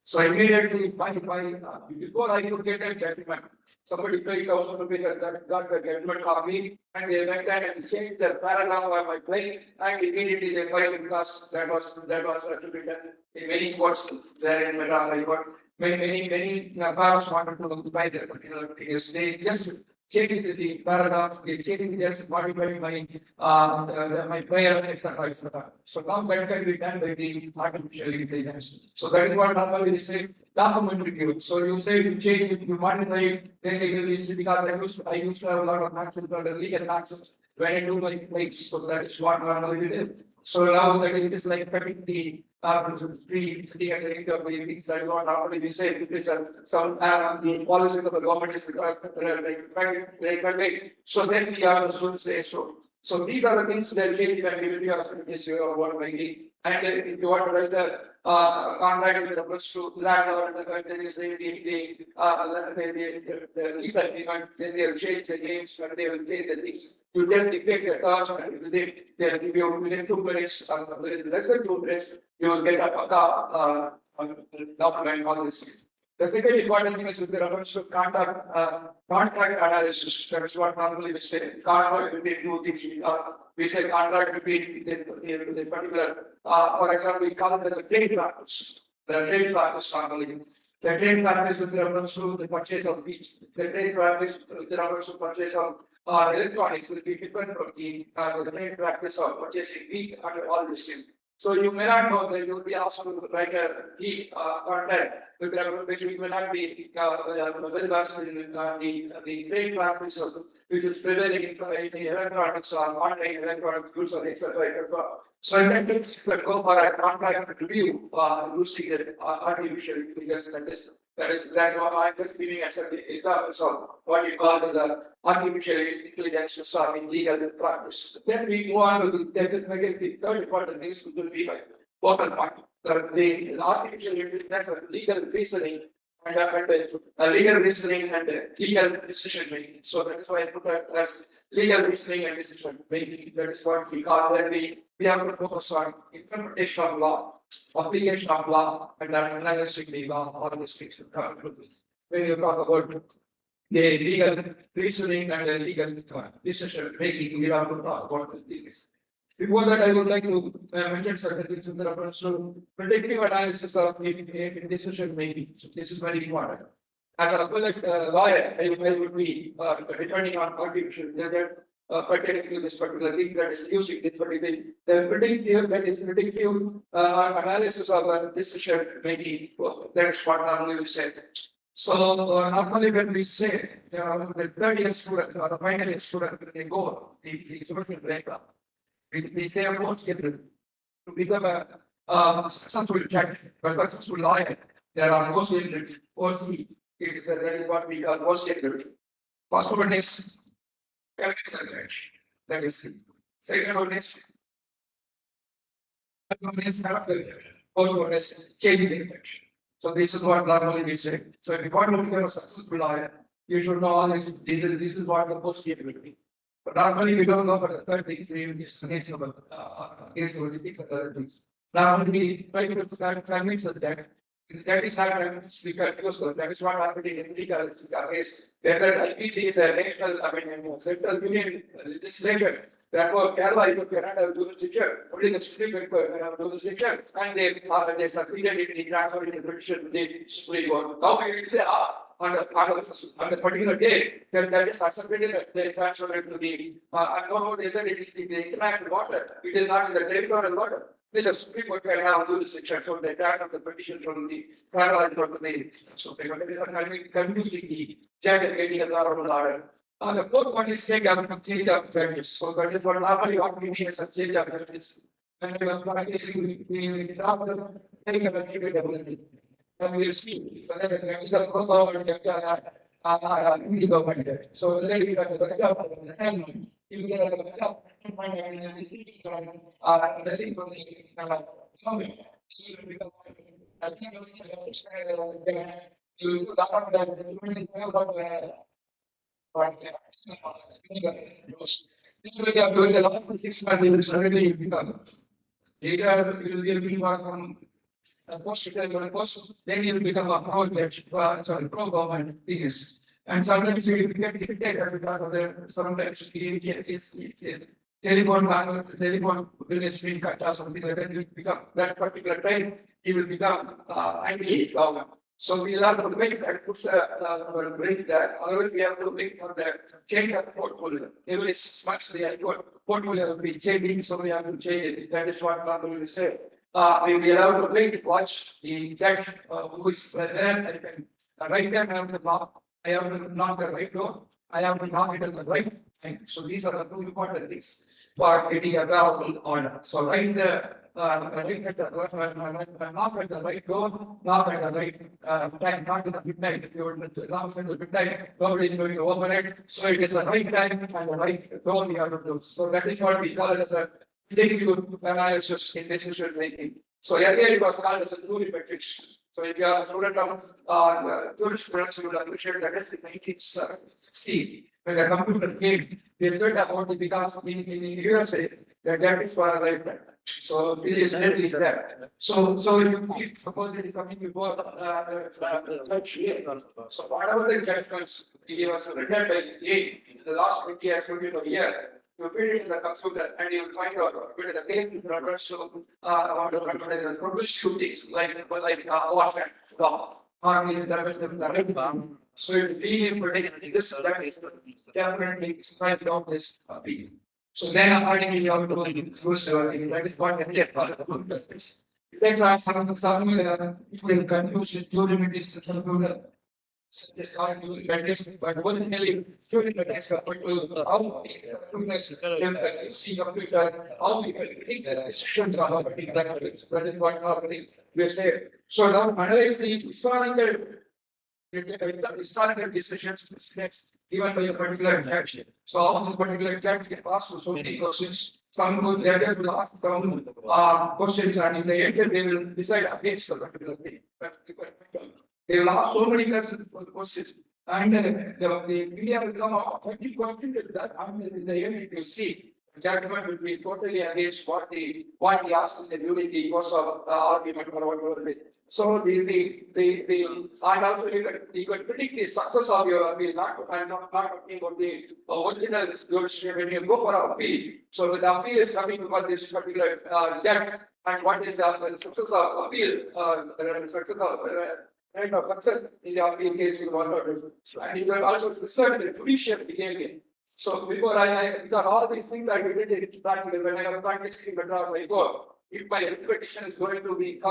So immediately before I could get a judgment, somebody paid 1,000 rupees that got the judgment copy, and they went there and changed the paragraph of my claim, and immediately they filed because that was attributed in many courts there in Madras. I got many parents wanted to buy that particular case. They just changed the paragraph, they changed just modified my prayer, etc. So now that can be done by the artificial intelligence. So that is what normally we say document review. So you say you change it, you modify it, then it will be because I used to have a lot of access to the legal access when I do my plates. So that is what normally we did. So now that it is like cutting the three and the things that you are normally we say it is some the policy of the government is because so then we are should say so. So these are the things that change when we will be also in case you are one and then if you want to write the contract with reference to landlord, there is the lease agreement, then they will change the names, and they will take the things. You just dictate the terms, and they give you within 2 minutes, less than 2 minutes, you will get a document all this. The second important thing is with the reference to contract analysis. That is what normally we say. Contract between two things. We say contract between the particular, for example, we call it as a trade practice. The trade practice normally. The trade practice with reference to the purchase of wheat. The trade practice with reference to purchase of electronics will be different from the trade practice of purchasing wheat and all this thing. So you may not know that you will be asked to write a key content with which you may not be very versed in the trade practice which is prevailing in the electronics or online electronic tools or etc. So in that case, you can go for a contract review using artificial intelligence that what I'm just giving as an example of what you call the artificial intelligence to solve in legal practice. Then we go on to the third important things will be like open point. The artificial intelligence or legal reasoning and legal reasoning and legal decision making. So that is why I put that as legal reasoning and decision making. That is what we call that we have to focus on interpretation of law, application of law, and analyzing the law, all these things. When you talk about the legal reasoning and the legal decision making, we have to talk about the things. Before that, I would like to mention certain things in reference to predictive analysis of the decision making. So this is very important. As a appellate lawyer, I would be depending on artificial intelligence pertaining to this particular thing that is using this particular the predictive analysis of a decision making. That is what normally we say. So normally when we say the third year student or the final year student, when they go the social breakup, we say a most different to become a successful judge, a successful lawyer. There are no security. It is that is what we call most security. First one is judge. That is the second one is fourth one is changing the judge. So this is what normally we say. So if you want to become a successful lawyer, you should know all this. This is what the post capability. But normally we don't know about the third thing. We just against about the things and other things. Normally we try to start convince us that is how speaker goes. That is what happening in legal case. Whether IPC is a national, central union legislature. Therefore, Kerala, you cannot have jurisdiction. Only the Supreme Court can have jurisdiction. And they succeeded in the transfer in the British the Supreme Court. Now we will say, on the particular day, that is accepted, they transfer it to the, I don't know what they said, it is in the international water. It is not in the territorial water. The Supreme Court can have jurisdiction, so they transfer the petition from the Kerala from the Supreme Court. It is confusing the judge and getting a lot of order. The fourth one is change of judges. So that is what normally what we need is a change of judges. And we are practicing the example, take a capability. And we will see whether there is a proper government. So then we have the job and you get a job and find the city the thing from the government. I think you put up that but we are doing a lot of 6 months already become. Later you will be on post, then you will become a pro government things. And sometimes we get irritated because of the sometimes it's telephone village being cut or something like that. You become that particular time, you will become anti government. So we have to make that, break that. Otherwise, we have to make for the change of portfolio. Every 6 months, the portfolio will be changing, so we have to change it. That is what normally we say. We will have to wait, watch the judge who is there. Right there, I have to knock. I have to knock the right door. I have to knock it at the right time. So these are the two important things for getting a valuable order. So right there. Knock at the right door, knock at the right time, not in the midnight. If you were to announce in the midnight, nobody is going to open it. So it is the right time and the right door we have to do. So that is what we call it as a predictive analysis in decision making. So earlier it was called as a two matrix. So if you are a student of jurisprudence, you will appreciate that is in 1960 when the computer came. The result about it because in USA that is for a lifetime. So it is that. So you suppose it is coming before the judge here. So whatever the judgments he gave us a result the last 20 years, 20 year, you put it in the computer and you will find out whether the game progress so about the progress shootings like water so if we predict this that is definitely size of this piece. So then accordingly, you have to use that is what I get part of the business. Then try some it will confuse with durability computer. Just not doing that, but one really during the next particular how you see computer, how we can take the decisions on how to take that is what we say. So now analyze the historical decisions next given by a particular judge. So how this particular judge can ask so many questions. Some good judges will ask from questions and in the end they will decide against the particular thing. They will ask so many questions and the media will come out 20 questions that and in the end it will see judgment will be totally against what he asked in the during the course of the argument or whatever. So and also you can predict the success of your appeal, I'm not talking about the original jurisdiction when you go for an appeal. So the appeal is coming about this particular judge and what is the success of appeal, success of right of success in the appeal case you want to. And you can also discern the judicial behavior. So before because all these things I did it practically when I was practicing Madras, I go. If my repetition is going to be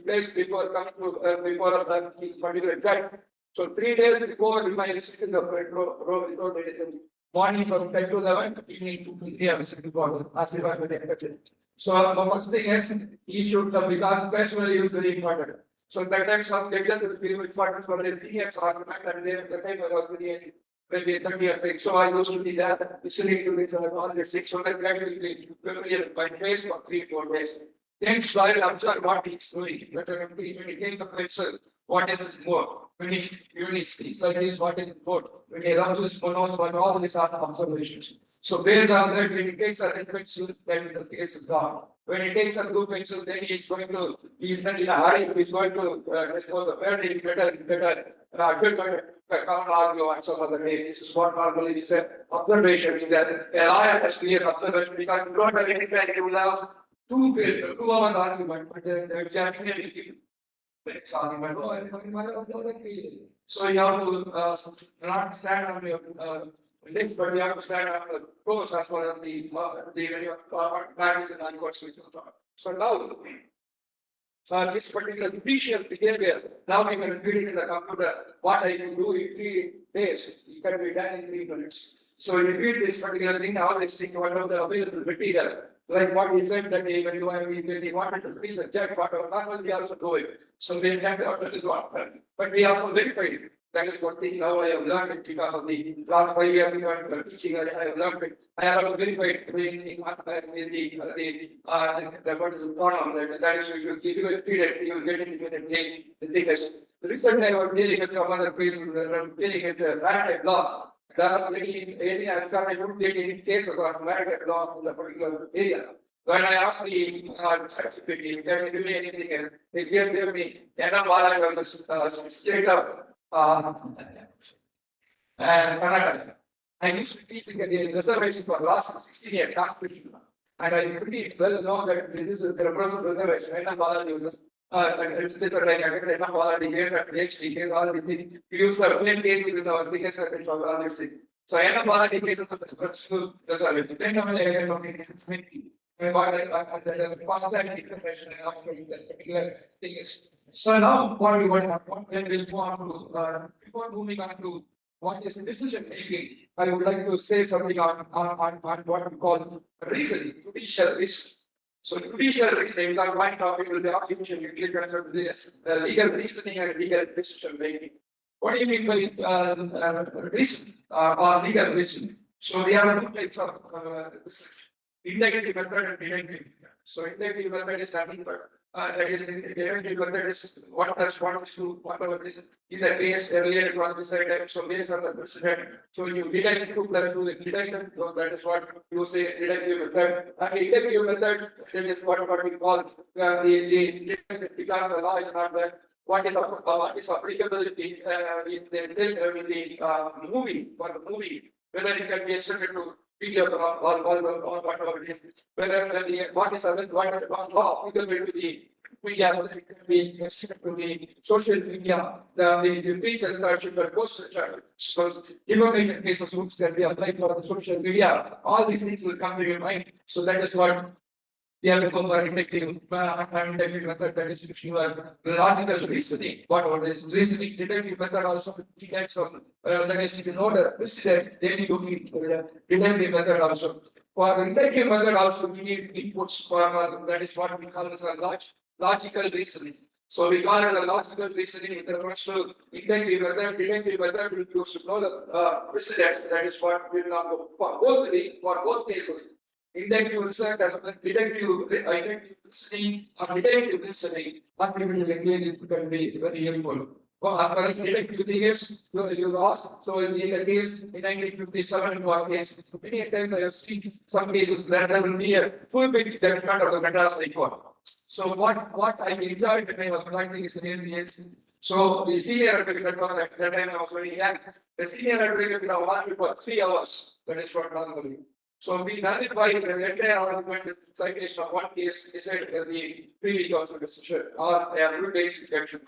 placed before coming to before the particular judge. So 3 days before my receiving the morning from 10 to 11, evening to 3 hours before as if I were expected. So the first thing is he should because personally use very important. So the times of judges will be important for the seniors argument and the time I was very when they 30th. So I used to be there, listening to it on the 6 so that gradually familiar by days or 3-4 days. Then slowly observe what he's doing. Whether when he takes a pencil, what is his work? When he sees like this, what is his work? When he runs his phones, what all these are observations. So based on that, when he takes a red pencil, then the case is gone. When he takes a blue pencil, then he's not in a hurry, he's going to dispose the better, can't argue and some other day. This is what normally is an observation that a lawyer has clear observation because you don't have any time you will have 2 hours argument, but the judge may give argument. So you have to not stand on your legs, but you have to stand on the toes as well as the when you practice and unquestioned. So now this particular judicial behavior, now we can feed it in the computer. What I can do in 3 days, it can be done in 3 minutes. So you feed this particular thing, all these things, whatever the available material, like what we said that day when you wanted to please the judge, whatever, not we also do it. So we have to is what, but we also verify it. That is one thing now I have learned it because of the last 5 years of teaching. I have learned it. I have verified it in the what is going on. That is, you feed it, you will get into the thickest. Recently, I was dealing with some other cases, dealing with the maritime law. There was any area, I don't get any cases on maritime law in the particular area. When I asked the certificate, can you do anything else? They gave me, and I was straight up. And Canada. I used to teach in the reservation for the last 16 years, and I pretty well know that this is the representative reservation. I know all the users. It's different, like I don't know all the years at PhD, all the things. We used to have plenty cases with our biggest circuit for all these things. So I know all the cases of the school reservation. Then I'm like, it's maybe. The first time information and that particular thing is. So now what we want to happen, then we'll go on to before moving on to what is decision making, I would like to say something on what we call reasoning, judicial reasoning. So judicial reasoning, like my topic will be opposition, legal reasoning and legal decision making. What do you mean by reasoning or legal reasoning? So we have 2 types of integrity method and deductive. So integrity method is nothing but that is deductive method is 1 + 1 is 2, whatever it is. In the case earlier it was decided, so based on the precedent. So you deduct 2 + 2 is deductive, so that is what you say deductive method. And deductive method, that is what we call the because the law is not that. What is applicability in the movie, for the movie, whether it can be extended to video or whatever it is, whether what is law applicable to the media, whether it can be restricted to the social media, the pre-search, the post-search. So information basis rules can be applied for the social media. All these things will come to your mind. So that is what we have to go for detective method, that is using logical reasoning. Whatever this reasoning detective method also detects some that is in order precedent, then you need detective method also. For detective method also we need inputs for that is what we call as a logical reasoning. So we call it a logical reasoning in regards to detective method will use to know the precedents. That is what we will now go for both cases. Inductive research as well as detective listening or detective listening, contributing again it can be very helpful. Well, as far as detectivity is, you lost. So in the case in 1957 in our case, many times I have seen some cases that there will be a full page judgment of the Madras High Court. So what I enjoyed when I was practicing is in the so the senior advocate was at that time I was very young. The senior advocate would have watched for 3 hours. That is what normally. So we done it by the entire argument citation of one case, they said the pre also decision or a full days rejection.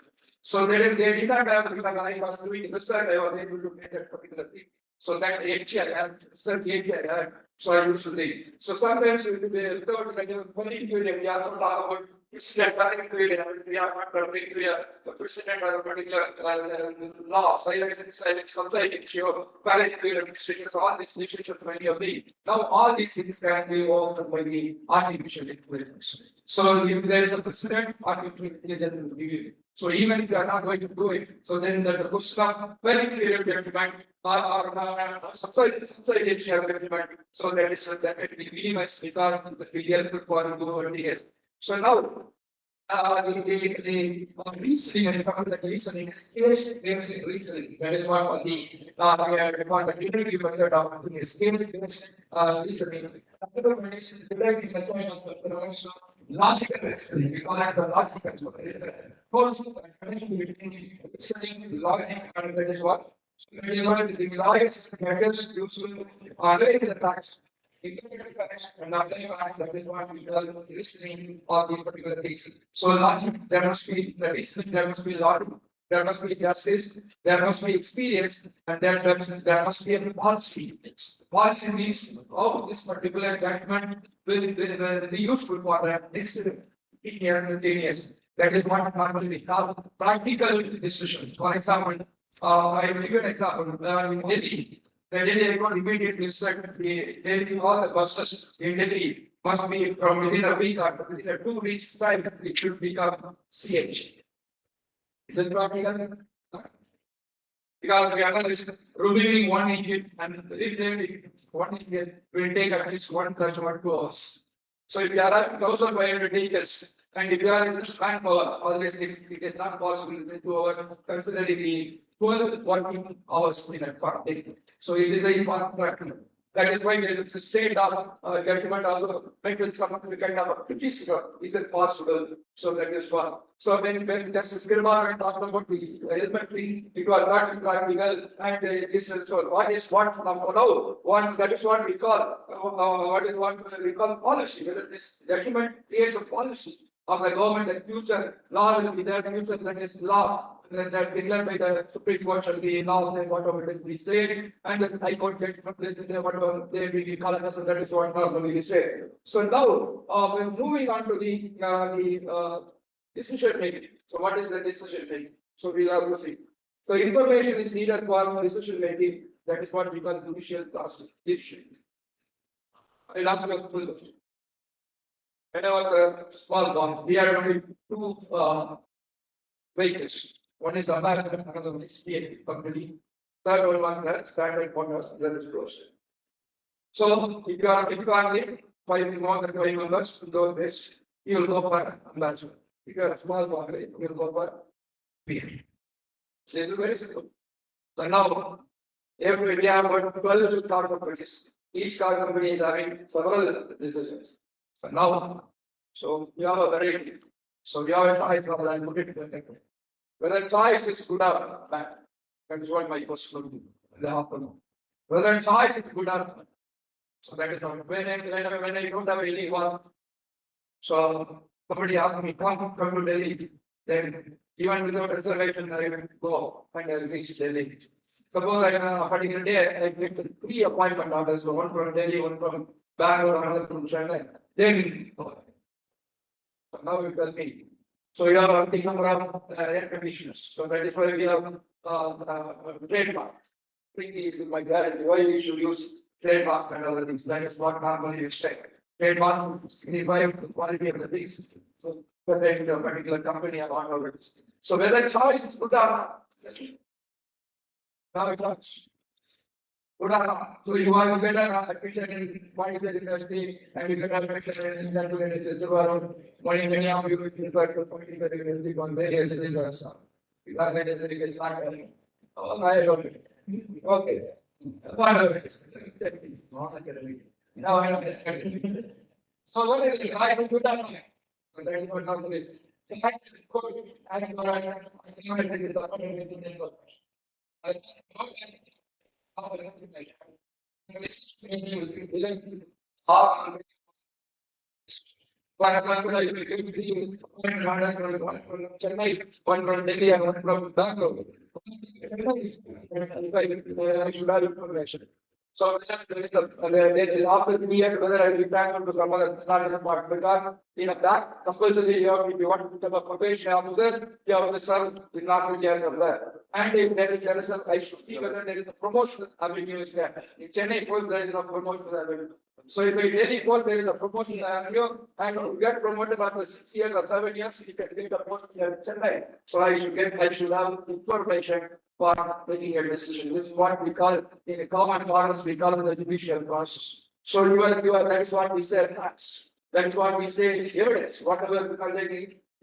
So they did not have because I was doing research, I was able to get that particular thing. So that API and research API, so I used to think. So sometimes we without like a very period, we also talk about precedent period, we are not referring to a precedent or a particular law, silence, something like your valid period restrictions, all these restrictions many of the. Now all these things can be overcome by the artificial intelligence. So if there is a precedent, artificial intelligence will give you. So even if you are not going to do it, so then the question of very clear judgment or subside judgment. So that is that it will be minimized because the helpful for over the years. So now the reasoning and the reasoning is reasoning. That is what the detective method of is reasoning. Another one is detective method of logical reasoning. We call it the logical method. Also, between reasoning, logic, and that is what. So that is what the logic methods useful analyze the facts. And that is what we call listening or the particular case. So logic, there must be the reasoning, there must be logic, there must be justice, there must be experience, and there must be a policy. Policy means how this particular judgment will be useful for the next 15 years. That is what normally we call practical decisions. For example, I will give you an example. In Delhi, the Delhi airport immediately said all the buses in Delhi must be from within a week or within a 2 weeks time, it should become CH. Is it practical? Because we are just reviewing one engine and if one engine will take at least one customer 2 hours. So if you are 1,500 vehicles and if you are in the span for all these things, it is not possible in 2 hours, considering the 12 working hours in a car. So it is a important factor. That is why there is a state of judgment also make some kind of criticism. Is it possible? So that is what. So when Justice Girmar talked about the elementary, it was not practical, and this is so what is what now? What that is what we call what we call policy. Whether this judgment creates a policy of the government and future law will be there, future that is law that declared by the Supreme Court shall be law and whatever it we say, and the High Court judgment whatever they will be called as that is what normally we say. So now we're moving on to the decision making. So what is the decision making? So we are to see. So information is needed for decision making. That is what we call judicial process. I'll ask you a full question. When I was a small boy, we had only 2 vehicles. One is American, another one is PA company. Third one was the standard one was Brothers Bros. So if you are late by more than 20 members in those days, you will go for ambassador. If you are a small boy, you will go for PA. So it is very simple. So now every we have about 12 car companies. Each car company is having several decisions. So now, so we have a variety. So we have a choice for that. Whether choice is good or bad, that is what my question will be. Whether choice is good or bad. So that is not when I don't have any one. So somebody asked me, come to Delhi, then even without reservation, I will go and I will reach Delhi. Suppose I on a particular day, I get 3 appointment orders, so one from Delhi, one from Bangalore, another from Chennai. Then now you tell me. So you have a big number of air conditioners. So that is why we have trademarks. Pretty is my guarantee. Why we should use trademarks and other things. That is what normally is check. Trademark signify the quality of the things. So pertaining to a particular company or whatever it is. So whether choice is good or not. Now it talks. So you are better efficient in particular industry and you get a better in central industry. Money many of you prefer to particular industry on various reasons. Because it is not I don't okay. Whatever it is. It's not academic. Now I know. So what is it? I do that. So that is what normally. The fact is good. I think I for example, I will give you one from Chennai, one from Delhi, and one from Bangalore. I should have information. So after 3 years, whether I will be back to some other part, because in a back, compulsory, if you want to become a probation officer, you have to serve in not years of that. And if there is a, I should see whether there is a promotion avenue is there. In Chennai, post there is no promotion avenue. So if I really post there is a promotion avenue and you get promoted after 6 years or 7 years, you can get a post in Chennai. So I should have information for making a decision. This is what we call in a common parlance, we call it the judicial process. So that is what we say facts. That is what we say evidence. Whatever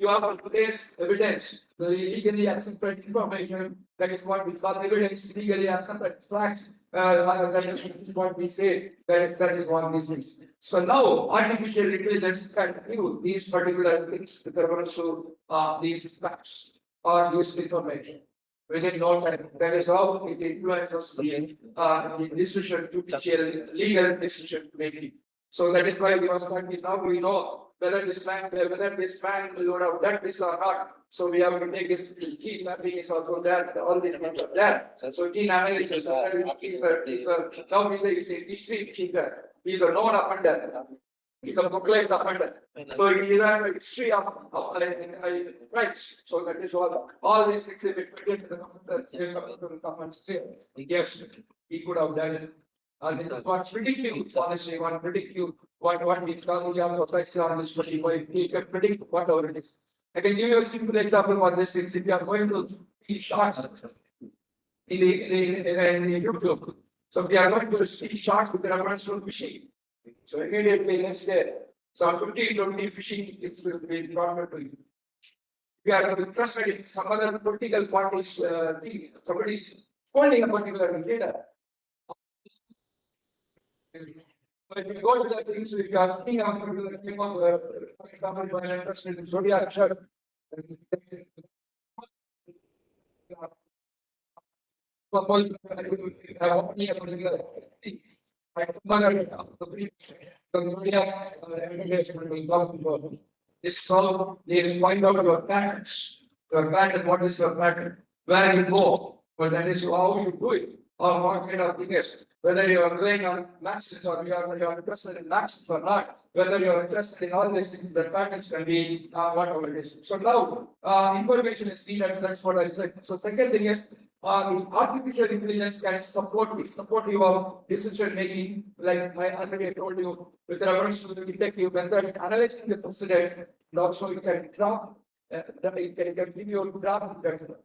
you have to place evidence, the legally accepted information. That is what we call evidence, legally accepted facts. That is what we say. That is what this means. So now artificial intelligence can view these particular things with reference to these facts or this information. Within no time, that is how it influences the decision, judicial, legal decision making. So that is why we must now we know whether this bank will have done this or not. So we have to take this gene mapping is also there, all these things are there. So gene analysis, now we say history, these are known offender. He's a proclaimed offender. So he has a history of rights. So that is all these things if it to the common still. Yes, he could have done it. This is what predictive policy, one predictive what these jobs of on this 25, he can predict whatever it is. I can give you a simple example of this is if you are going to see shots in the YouTube. So we are going to see shots with reference to fishing. So immediately next day, so 20 fishing tips will be brought to you. We are interested in some other political parties, somebody is holding a particular data. But if you go to the things, if you are seeing a particular type of, for example, you are interested in zodiac chart. This solve, they find out your patterns. Your pattern, what is your pattern? Where you go, but that is how you do it, or what kind of thing is. Whether you are going on maxes or you are interested in maxes or not, whether you are interested in all these things, the patterns can be whatever it is. So now information is needed, that's what I said. So second thing is artificial intelligence can support your decision making, like I already told you, with reference to the detective method, analyzing the precedent, and also you can draft, it can give you a draft judgment.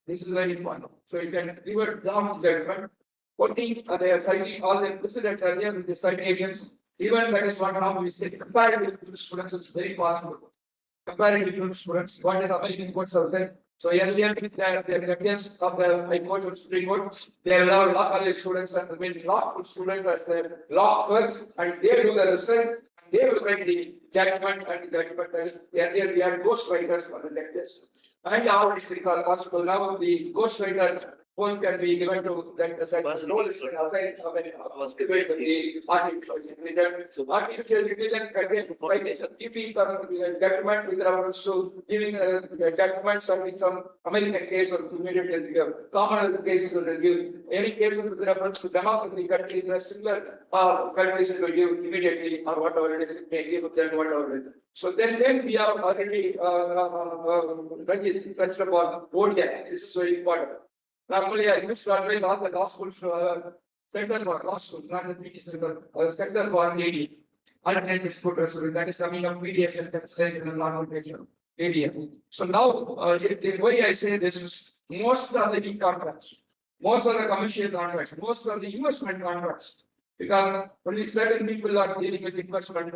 This is very important. So you can give a draft judgment, putting they are citing all the precedents earlier with the citations. Even that is what now we say comparative to the students is very possible. Comparative to the students, what is American courts have said. So earlier, the case of the High Court or Supreme Court, they allow law college students and law students as the law clerks, and they do the research, and they will write the judgment and judgment. Earlier, we had ghostwriters for the lectures. And now it's possible now the ghostwriter Post can be given to that side. Role is assigned was given to the artificial intelligence. So artificial intelligence can keeping some document with reference to giving documents and some American case or immediately common cases will give any cases with reference to democratic countries or similar countries will give immediately or whatever it is it may give them whatever it is. So then we are already touched upon ODI. This is very important. Normally, I used to advise all the law schools center for law school, not the PT center, center for AD, alternate dispute resolution. That is coming up mediation, conciliation, and non-mediation area. So now, the way I say this is most of the big contracts, most of the commercial contracts, most of the investment contracts, because only certain people are dealing with investment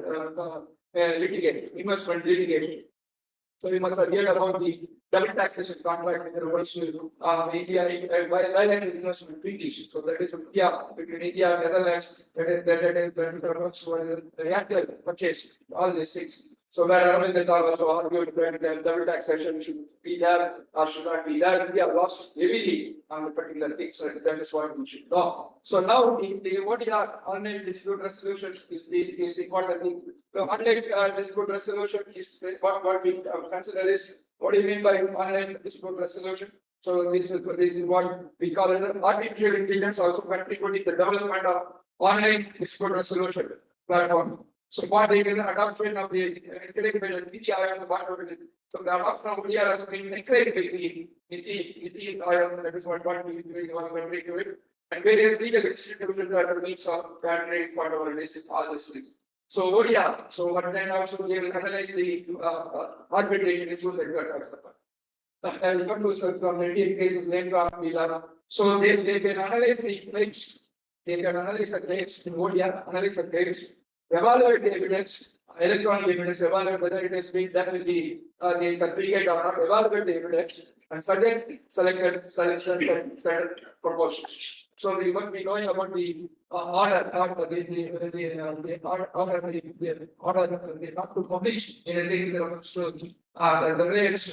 investment litigation. So we must have heard about the double taxation contract with regards to India, investment treaties. So that is India, between India and Netherlands, that is the reactor purchase, all these things. So where they thought also argued that double taxation should be there or should not be there. India lost heavily on the particular things. So that is what we should know. So now the what are online dispute resolution is important thing. So online dispute resolution is what we consider is what do you mean by online dispute resolution? So this is what we call it. Artificial intelligence also contributing the development of online dispute resolution platform. So what they can adoption of the intellectual NITI Aayog, whatever it is. So the adoption of NITI Aayog has been encouraged by the NITI Aayog, that is what we do it. And various legal institutions that are needs of country, whatever it is, all these things. So yeah, so but then also they will analyze the arbitration issues like that. And what was from Indian cases later on we learn. So they can analyze the claims, they can analyze the claims in ODR, analyze the claims, evaluate the evidence, electronic evidence, evaluate whether it has been done with the certificate or not, evaluate the evidence, and suggest selection proposals. So we must be knowing about the order, not to publish anything that the various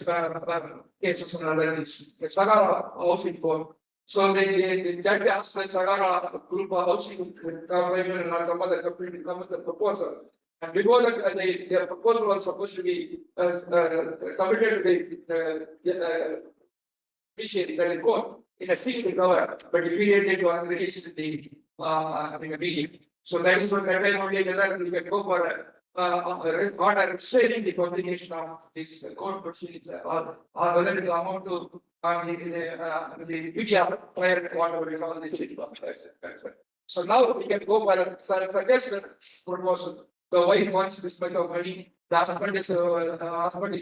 cases and other things. The Sagara housing for. So they judge asked the Sagara group of housing corporation and some other company to come with the proposal. And before that, their proposal was supposed to be submitted to the appreciate the report in a secret cover, but immediately it was released in the meeting. So that is what I only we can go for order restraining the publication of this court proceedings or whether it will amount to the media prior to whatever is all this. So now we can go for a suggested proposal. So why he wants this much of money? The husband is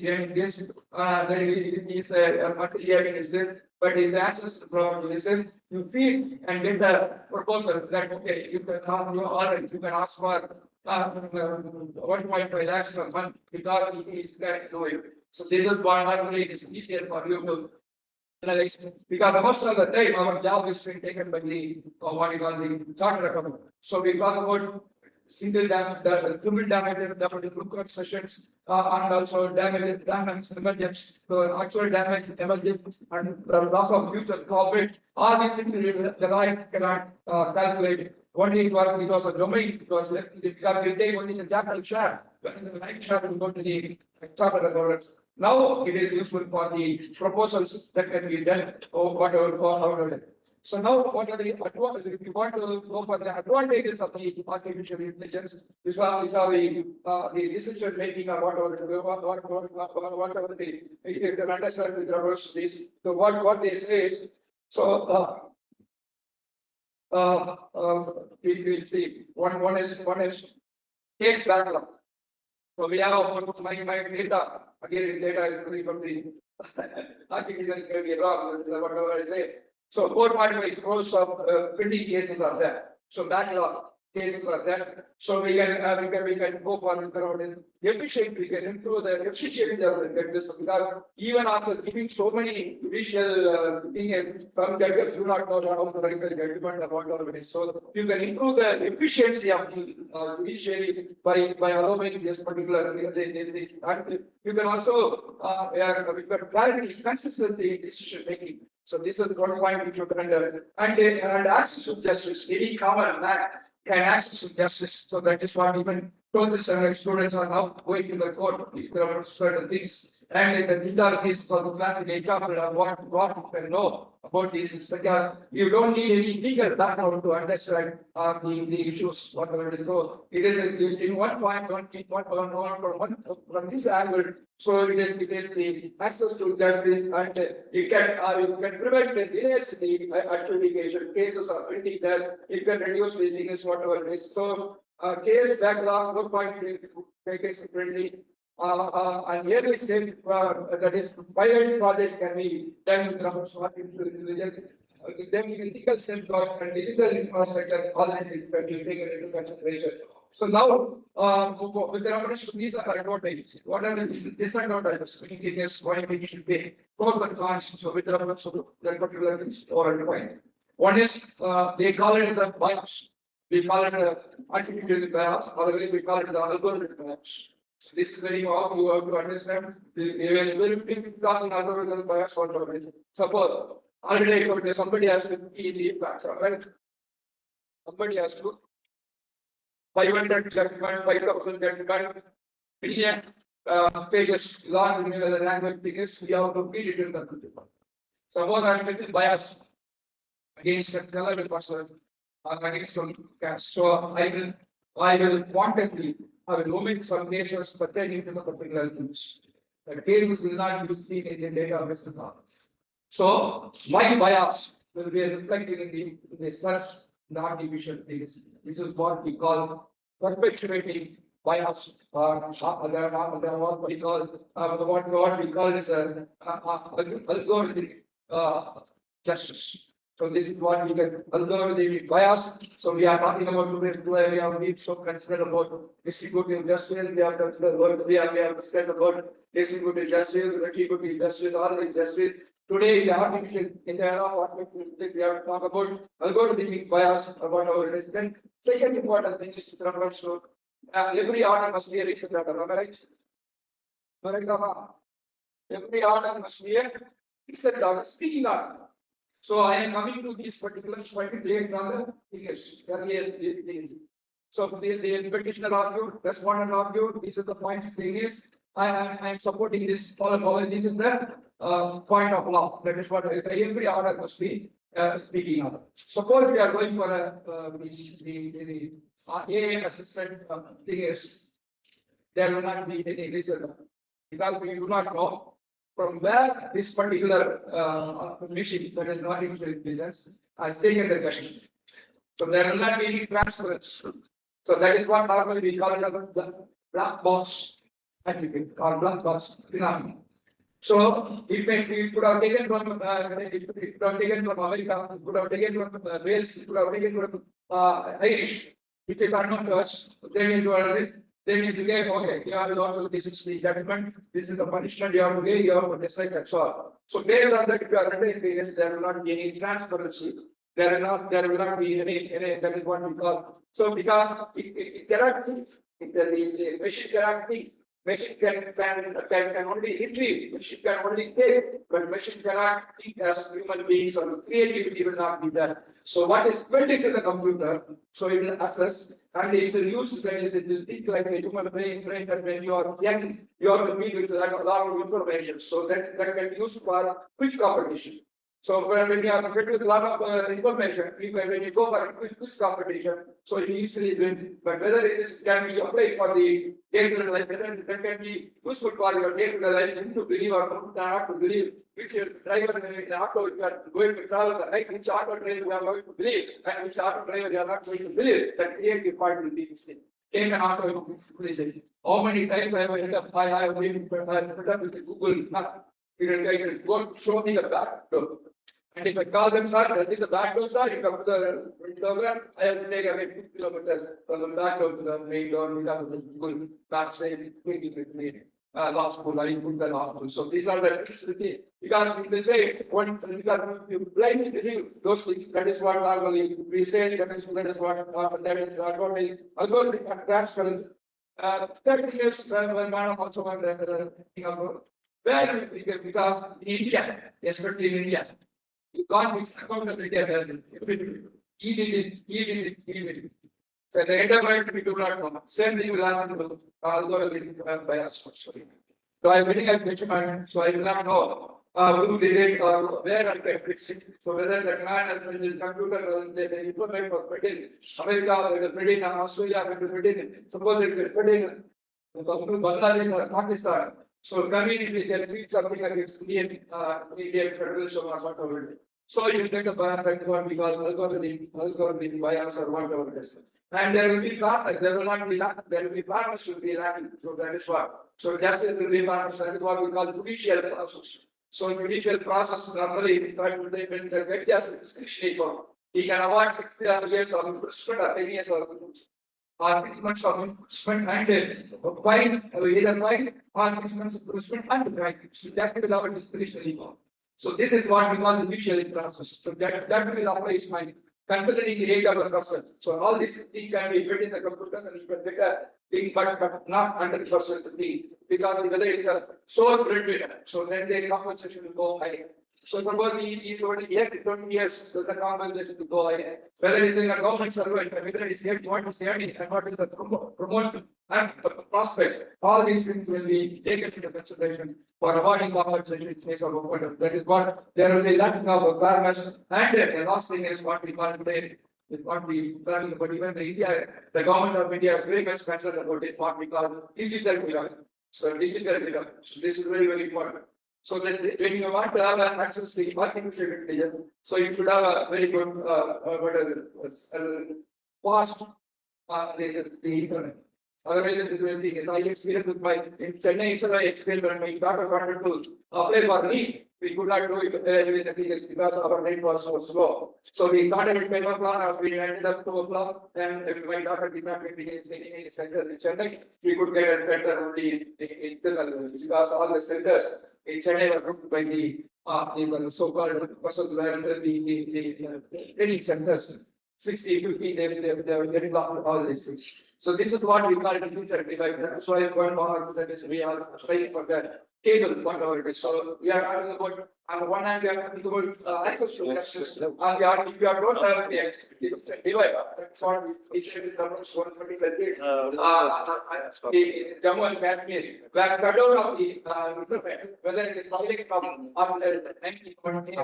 hearing this, then he is hearing is this, but his access to property is this. You feed and get the proposal that okay, you can have your order, you can ask for 1.5 lakhs per month because he is going to do it. So this is why normally it is easier for you to analyze because most of the time our job is being taken by the what you call the charter account. So we talk about single damage, the triple damage, the group sessions, and also damage, emergence, so actual damage, emergence, and the loss of future profit. All these things the law cannot calculate. Only it was a domain, because we take only the jackal share, when the light share will go to the charter accountants. Now it is useful for the proposals that can be done or whatever, or so now, what are the advantages? If you want to go for the advantages of the artificial intelligence, these are the decision making or whatever you can understand with regards to this. So what they say is, so we will see. One is case backlog. So we have about my data. Again, data is very from the artificial can be wrong, whatever I say. So 4.5 crores of pending cases are there. So backlog. cases are there. So we can go for around efficient, we can improve the efficiency of the this because even after giving so many judicial some judges do not know how to write the judgment about all this. So you can improve the efficiency of the judiciary by allowing this particular and you can also we can clarity, consistency in decision making. So this is one point which you can and access to justice. Any common man can access to justice. So that is what even coaches and students are now going to the court if there are certain things. And these are these for the classic example of what you can know about this is because you don't need any legal background to understand the issues, whatever it is. So it is in one point, from this angle. So it is the access to justice and you can prevent the delays in the adjudication cases are pending there. You can reduce the things whatever it is. So case backlog, no point make it friendly. And early stage that is pilot project can be done with smart intelligence. Then critical safeguards and digital infrastructure, all these things can be taken into consideration. So now, with reference to these are advantages. What are the disadvantages? It is why we should pay pros and cons. So with reference to that particular things or defined. One is they call it as a bias. We call it a attributed bias. Otherwise, we call it the algorithmic bias. So this is very important. You have to understand. We will be talking algorithmic bias or suppose already somebody has to be in the impact, right? Somebody has to 500 judgment, 5,000 judgment, million pages large in the language because we have to read it in the computer. Suppose I am getting bias against a color person or against some caste. So I will quantitatively, I will omit some cases pertaining to the particular things. The cases will not be seen in the database at all. So my bias will be reflected in the search non-division things. This is what we call perpetuating bias or what we call is a algorithmic justice. So this is what we can algorithmic bias. So we are talking about we have so considered about distributive justice. We have considered we have discussed about distributive justice, retributive justice, all the justice. Today, in the era of artificial intelligence, we have to talk about algorithmic bias about our resident. Second important thing is to reference to every order must be a reset order, right? Every order must be a reset order, speaking order. So I am coming to these particular point based on the earlier. So the petitioner argued, respondent argued, these are the points thing is. I am supporting this all this is the point of law. That is what every order must be speaking of. Suppose we are going for the AI assistant thing is there will not be any reason because we do not know from where this particular machine that is not artificial intelligence has taken the question. So there will not be any transference. So that is what normally we call it a black box or black box phenomenon. So it could have taken from America, it could have taken from Wales, it could have taken from Irish, which is unknown to us. They need to get okay. You have to do this is the judgment, this is the punishment you have to give, you have to decide that's all. So based on that, if you are under experience, there will not be any transparency. There will not be any that is what we call. So because it cannot see, the machine cannot think. Machine can only retrieve, machine can only take, but machine cannot think as human beings or creativity will not be there. So what is built into the computer, so it will assess and it will use it will think like a human brain that when you are young, you have to meet with a lot of information. So that can be used for quiz competition. So when we are met with a lot of information, when you go for a quiz competition, so you easily win. But whether it is can be applied for the day-to-day life, whether that can be useful for your day-to-day life, you to believe or not to believe, which driver in the auto you are going to travel, right? Which auto driver you are going to believe, and which auto driver you are not going to believe. That creative part will be missing. Take an auto, how many times I have ended up, I have been put up with Google Map. You can go show me the back. And if I call them, sir, that is a back door, sir, you come to the window, I have to take away 2 kilometers from the back door to the main door, without the school, back saying, law school, I put the law school. So these are the, because they say, when, because you blindly believe those things, that is what normally we say, that is what, that is what we, algorithmic transference. 30 years, when madam also went there, where, because in India, especially in India, you can't mix accountability and he did it. So the enterprise people are not same thing will happen to algorithm by us. So I'm getting a measurement, so I will not know who did it or where I can fix it. So whether that man has been in computer or the implement was put in America, it was put in Australia, it was put in, suppose it was put in Bangladesh or Pakistan. So community can read something like it's Indian federalism or whatever. So you take a bias, that is what we call algorithm bias or whatever it is. And there will be partners, there will not be there will be partners should be lacking. So that is what. So justice will be partners, that is what we call judicial process. So judicial process normally we try to take when the judge has discretionary, he can award 60 years of imprisonment or 10 years of or 6 months of imprisonment and fine, either fine or 6 months of imprisonment and right. So that will have a discretionary law. So this is what we call the judicial process. So that will apply is my considering the age of a person. So all these things can be built in the computer and you can make a thing, but not 100% thing because whether it's a sole breadwinner, so then the compensation will go high. So suppose he is already here 20 years, so the compensation will go high. Whether it's in a government servant, whether it's here, what is earning and what is the promotion and prospects, all these things will be taken into consideration for avoiding compensation in case of a that is what there will be lacking of fairness. And the last thing is what we call today is what we planning, but even the India, the government of India is very much concerned about it, what we call digital belonging. So digital belonging. So this is very, very important. So that when you want to have access to artificial intelligence, so you should have a very good fast the internet. Otherwise, it will be. I experienced with my in Chennai, so I experienced when my daughter wanted to apply for me. We could not do it with because our rate was so slow. So we started at 5 o'clock, we ended up 2 o'clock, and my daughter did not get any center in Chennai. We could get a center only in internal because all the centers in Chennai were grouped by the so-called person where the training centers. 60, 50, they were getting all these things. So this is what we call it future divide. So I'm going on that is we are trying for that cable, whatever it is. So we are talking about on the one hand we are talking about access to access. On the other, if you don't have the access divide, that's what we should be covering so particular thing. The Jammu and Kashmir, where cut out of the internet, whether it is public problem or the 1920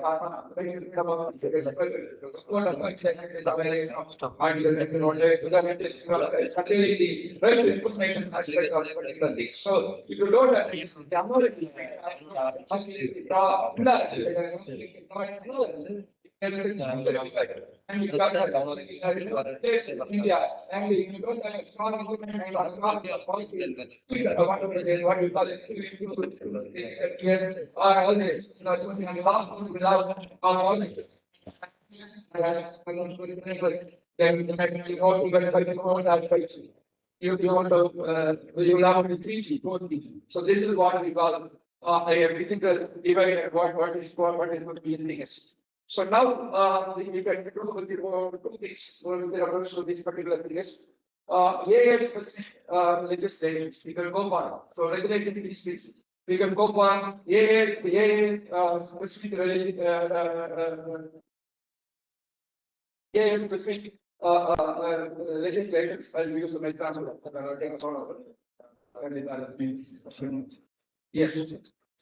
so if you don't have and you got India and you don't have a strong government and a strong policy what you call it yes or all this without all this you want to you have to 3G, 4G. So this is what we call a physical divide. What is going to be in this. So now we can do two things with reference to this particular things. AS specific legislations we can go for. So regulating these things we can go for AA specific specific legislators. I'll use some example. Yes.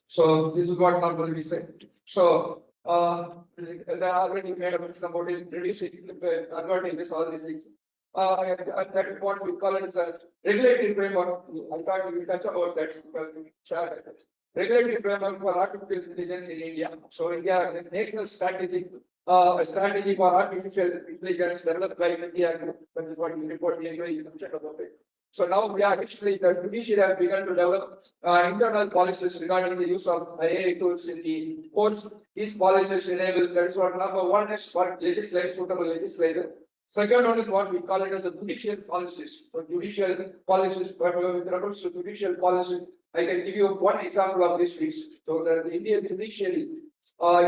So this is what normally we say. So they already made a mention about it, reducing advantages, all these things. That is what we call it as a regulatory framework. I thought we will touch about that because we shared that. Regulatory framework for artificial intelligence in India. So India has a national strategy for artificial intelligence developed by India. That is what we report here. You can check about it. So now we are actually the judiciary have begun to develop internal policies regarding the use of AI tools in the courts. These policies enable, that is what number one is what legislate, suitable legislator. Second one is what we call it as a judicial policies. So judicial policies, but with reference to judicial policy, I can give you one example of this is, so that the Indian judiciary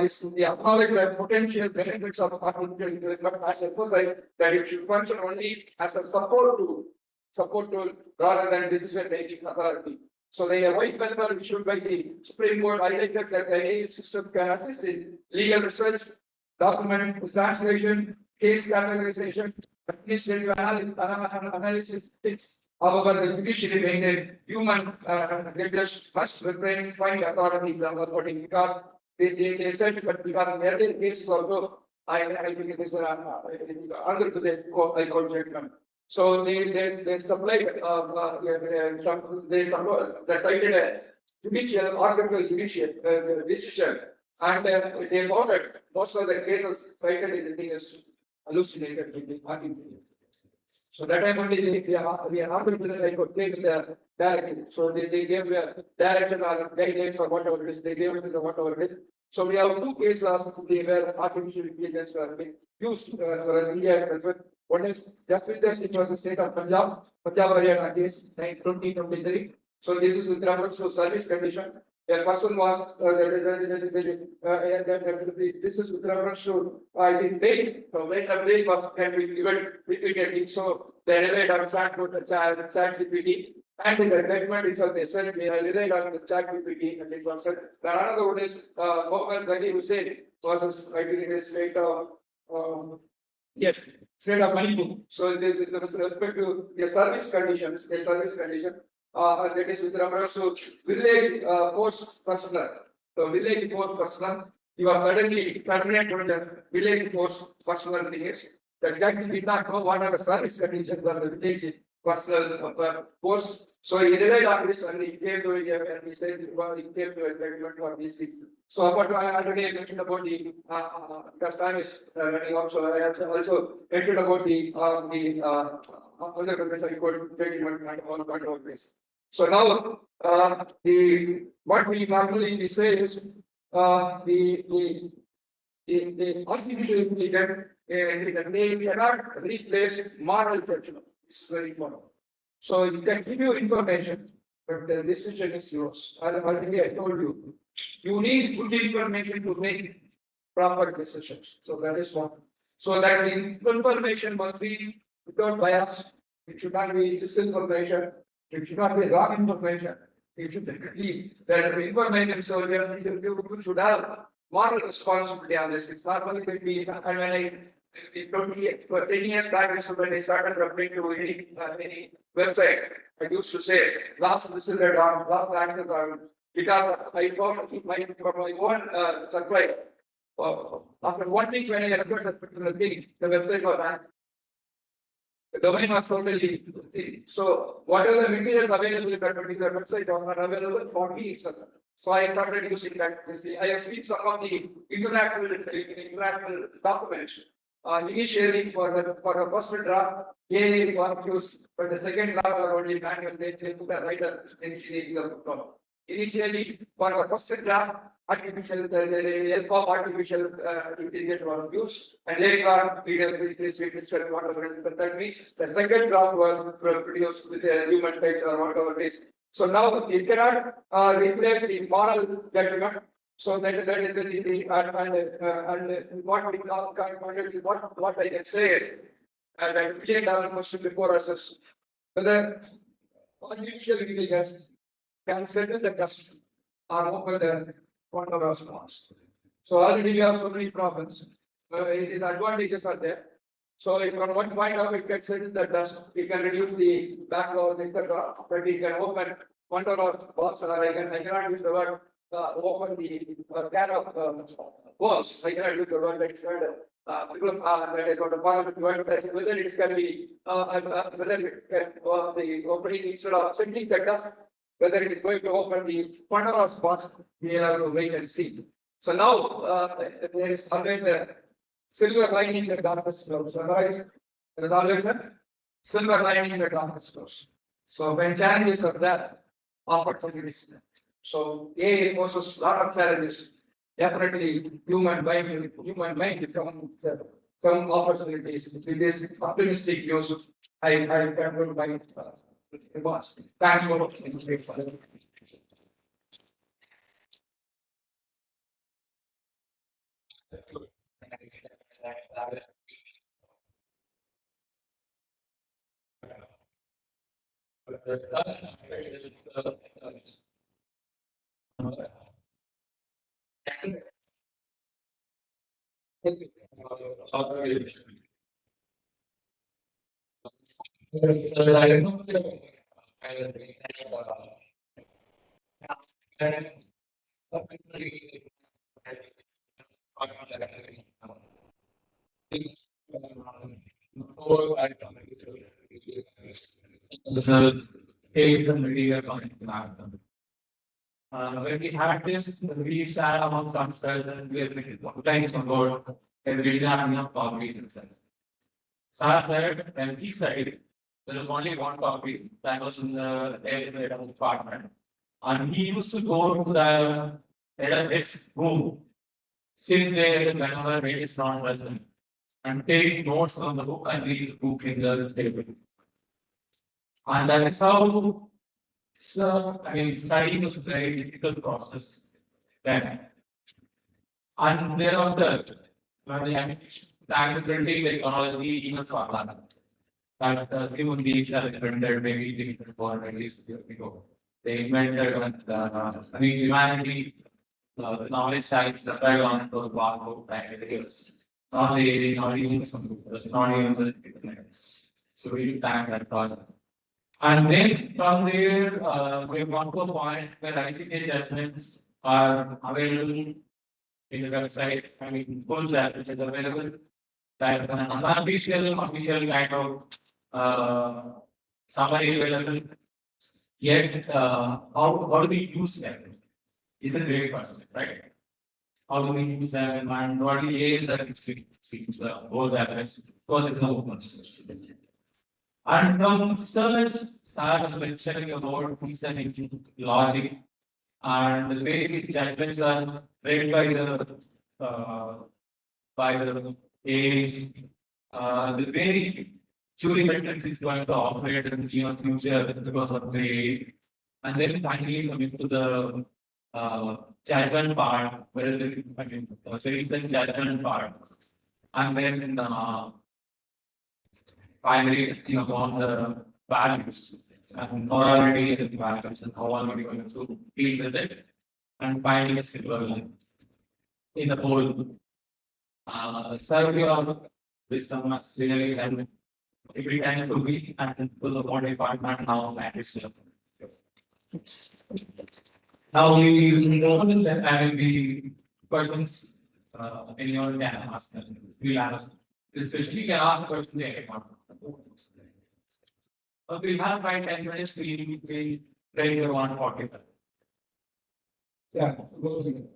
is the acknowledged potential benefits of artificial intelligence, but as emphasized that it should function only as a support tool rather than decision making authority. So the white paper issued by the Supreme Court highlighted that the AI system can assist in legal research, document translation, case categorization, administrative analysis, things. However, the judiciary maintained human judges must refrain find authority from authority because they said, but because in earlier cases also, I think it is under the High Court judgment. So they supplied they cited a judicial article judicial decision, and they found that most of the cases cited in the thing is hallucinated with the article. So that time only they are not able to could take the directive. So they gave the direction or guidelines or whatever it is, they gave it to the whatever it is. So we have two cases where artificial intelligence were being used as far as India is concerned. One is just with this, it was the state of Punjab Haryana case 2023. So this is with reference to service condition. A person was this is with reference to bail. So when the bail was can be given repeatedly, so they relied on chat GPT. And in the judgment itself, they said they relied on the chat GPT and it was said. Another one is Mohammed Zaki Hussain versus I think in the state of yes, state of Manipur. So with respect to the service conditions, that is with reference to village force personnel. So village force personnel, you are suddenly terminated with the village force personnel things. The judge did not know what are the service conditions of the village personnel force. So he relied on this and he came to it and he said, well, he came to a judgment for these things. So what I already mentioned about the time is running out. So I have also mentioned about the other governments I could judgment and all this. So now the what we normally say is the artificial intelligence they cannot replace moral judgment. It's very important. So you can give you information, but the decision is yours. Already I told you, you need good information to make proper decisions. So that is one. So that the information must be without bias. It should not be disinformation. It should not be wrong information. It should be that the information. So you should have moral responsibility on this. It's not only going to be and when I 10 years back, so when I started referring to any website, I used to say, last visited on, last access on, because I found my own surprise. After 1 week, when I entered the particular thing, the website was banned. The domain was totally. So, whatever the materials available in that particular website was not available for me itself. So, I started using that. I have seen some of the international documents. Initially, for the first draft, AI was used, but the second draft was only manual. They put a writer in the initially, for the first draft, the help of artificial intelligence was used, and later on, we discussed whatever. But that means the second draft was produced with a human touch or whatever it is. So now it cannot replace the moral judgment. So that is the and what we now what I can say is that million dollar question before us is whether artificial intelligence can settle the dust or open the Pandora's box. So already we have so many problems. Its advantages are there. So if from one point of it can settle the dust, it can reduce the backlogs, etc. But it can open Pandora's box, or I cannot use the word open the can of worms. I cannot use the word that is that is what the parliament word whether it can be whether it can the opening instead of settling the dust, whether it is going to open the Pandora's box, we have to wait and see. So now there is always a silver lining in the darkest clouds. Otherwise, there is always a silver lining in the darkest clouds. So when challenges are there, opportunities. So AI poses a lot of challenges. Definitely, human mind becomes some opportunities. With this optimistic use, I conclude my remarks. Thanks for listening. So, take the material coming back. When we had this, we sat amongst ourselves and we were trying on board and we didn't have enough concrete inside. Sat said, and he said, there was only one copy that was in the elevator department. And he used to go to the head's room, sit there whenever it is not present, and take notes on the book and read the book in the table. And that is how, so, I mean, studying was a very difficult process then. And thereafter, when the agricultural technology even for that human beings are invented maybe 400 years ago. They invented I mean, humanity, the knowledge science survived on for the past 500 years. Not even some computers, not even the internet. So we thank that person. And then from there, we have gone to a point where ICT judgments are available in the website. I mean, full chat which is available. That an unofficial, official kind of summary available. Yet, how do we use them? Is a great question, right? How do we use them and what is seems all that is because it's an open source. And from research, Sir was mentioning about reason engine logic and the way judgments are made by the aids, the way jury metrics is going to operate in the future because of the and then finally coming to the judgment part, where the I mean there is the judgment part, and then finally on the values and morality and values and how are we going to deal with it, and finally a silver line in the whole survey of wisdom has really helped every time to be and to the body department now matters. Now we know that I will be questions anyone can ask. We'll ask, especially you can ask question to anyone. But we have by 10 minutes, we ready to 140. Yeah, closing.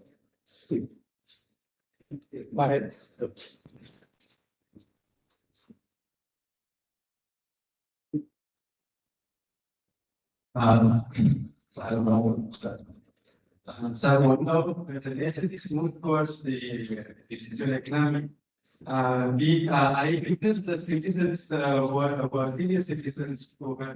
Bye. So I don't know what to start. So one of the aesthetics move towards the digital economy. I witnessed that citizens were senior citizens who were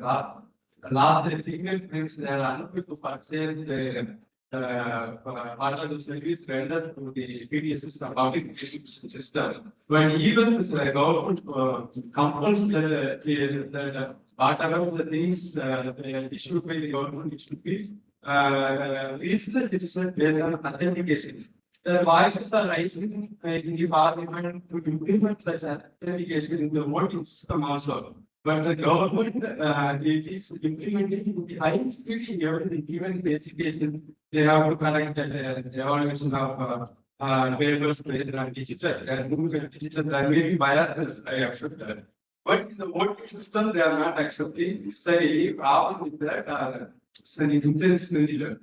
last legal claims they are unable to purchase the part of the service rendered to the PDS system, public distribution system. When even the government compels the whatever the things issued by the government is to be reach the citizen based on authentication. The voices are rising in the parliament to implement such authentication in the voting system also. But the government it is implementing the high speed in everything, even the education, they have to correct that the evaluation of papers based on digital and moving digital, there may be biases, I accept that. But in the voting system, they are not accepting. It's the problem with that. It's an intentionally learned.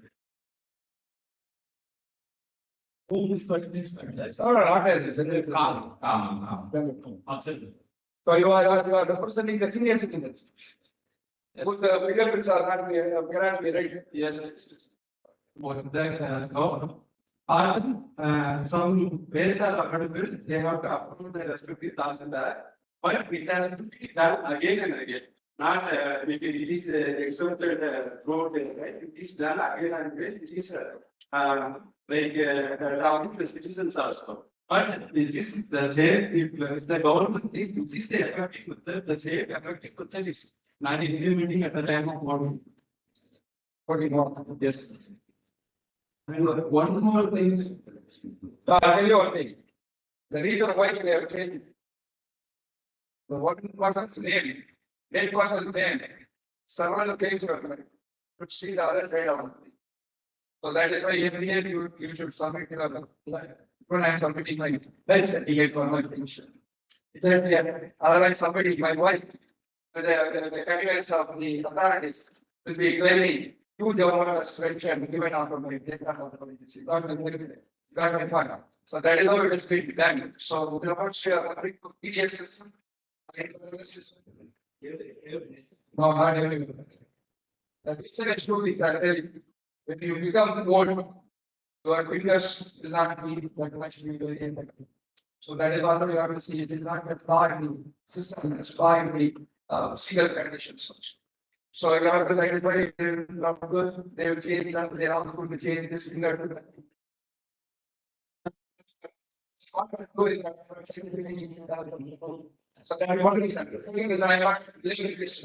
It's all right, it's a calm. Absolutely. So you are representing the senior citizens. But the fingerprints are not, cannot be right. Yes. But that, no. Some ways are available, they have to approve the respective Tahsildar, but it has to be done again and again. Not, if it is accepted throughout, right? It is done again and again, it is, like, allowing the citizens also. But it is the same, if the government, if it is the effective method, the same effective method is not implementing at the time of model. Yes. And one more thing is, I'll tell you one thing. The reason why they have changed. The one person's name, that person's name, several claims were made. To see the other side of it. So that is why every year you should submit your, when I'm submitting my life certificate for my pension. Otherwise somebody, my wife, the candidates of the authorities will be claiming two governors pension given out of my death. Got my point. So that is how it is being done. So we are not sure PDS system. No, not every. That is a truly that when you become old, your fingers will not be that much in. So that is what we have to see. It is not a the system, it's by the single conditions. So you have to identify not good, they will change that, they are also going to change this finger to that. So that is one reason. The second is I not living this.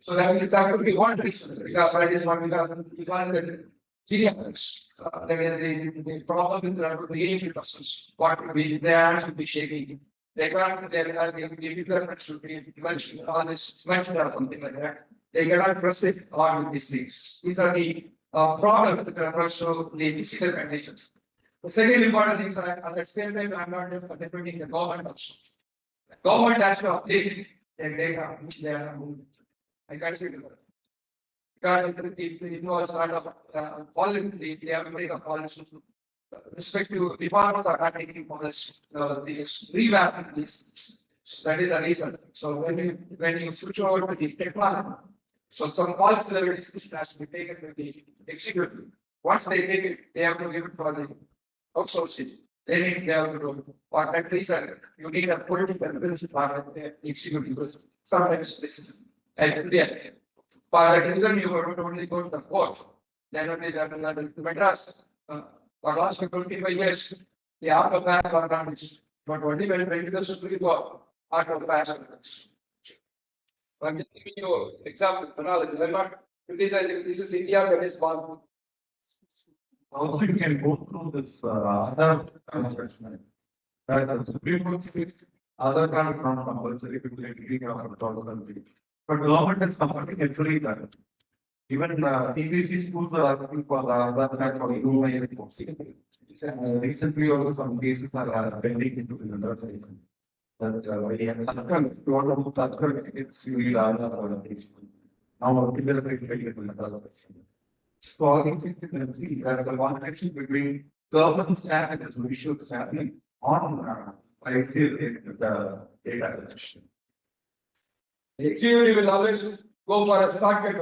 So that could be one reason, because I just want to decline the genius. The problem with the Asian persons, what would be there to be shaping. They can't, the development should be mentioned on this, mentioned or something like that. They cannot proceed on these things. These are the problems that refers to the physical conditions. The second important thing is at the same time, I'm not just defending the government also. The government has to update their data which they are moving. I can't say that. Because it was sort of policy, they have to make a policy. Respective departments are not taking policy, these revamping these things. So that is the reason. So when you switch over to the technology, so some policy level decision has to be taken with the executive. Once they take it, they have to give it for the outsourcing. Then they have to do for that reason, you need a political part of the executive. Sometimes this is yeah. For that reason, you have to only go to the court. Then only the Madras. For last 25 years, the art of math are managed, but only when the Supreme Court art of math. I'm just giving you example, analogies. I'm not criticizing. This is India, that is one. Also, you can go through this other assessment. That the Supreme Court fixed other kind of non-compulsory people agree on the but government has something actually done. Even English schools are asking for the other kind for UAE reports. Recently, also some cases are pending into the other side. That we have it's really large. Now, so I think you can see that the connection between government and its issues happening on I feel the data collection. The executive will always go for a target.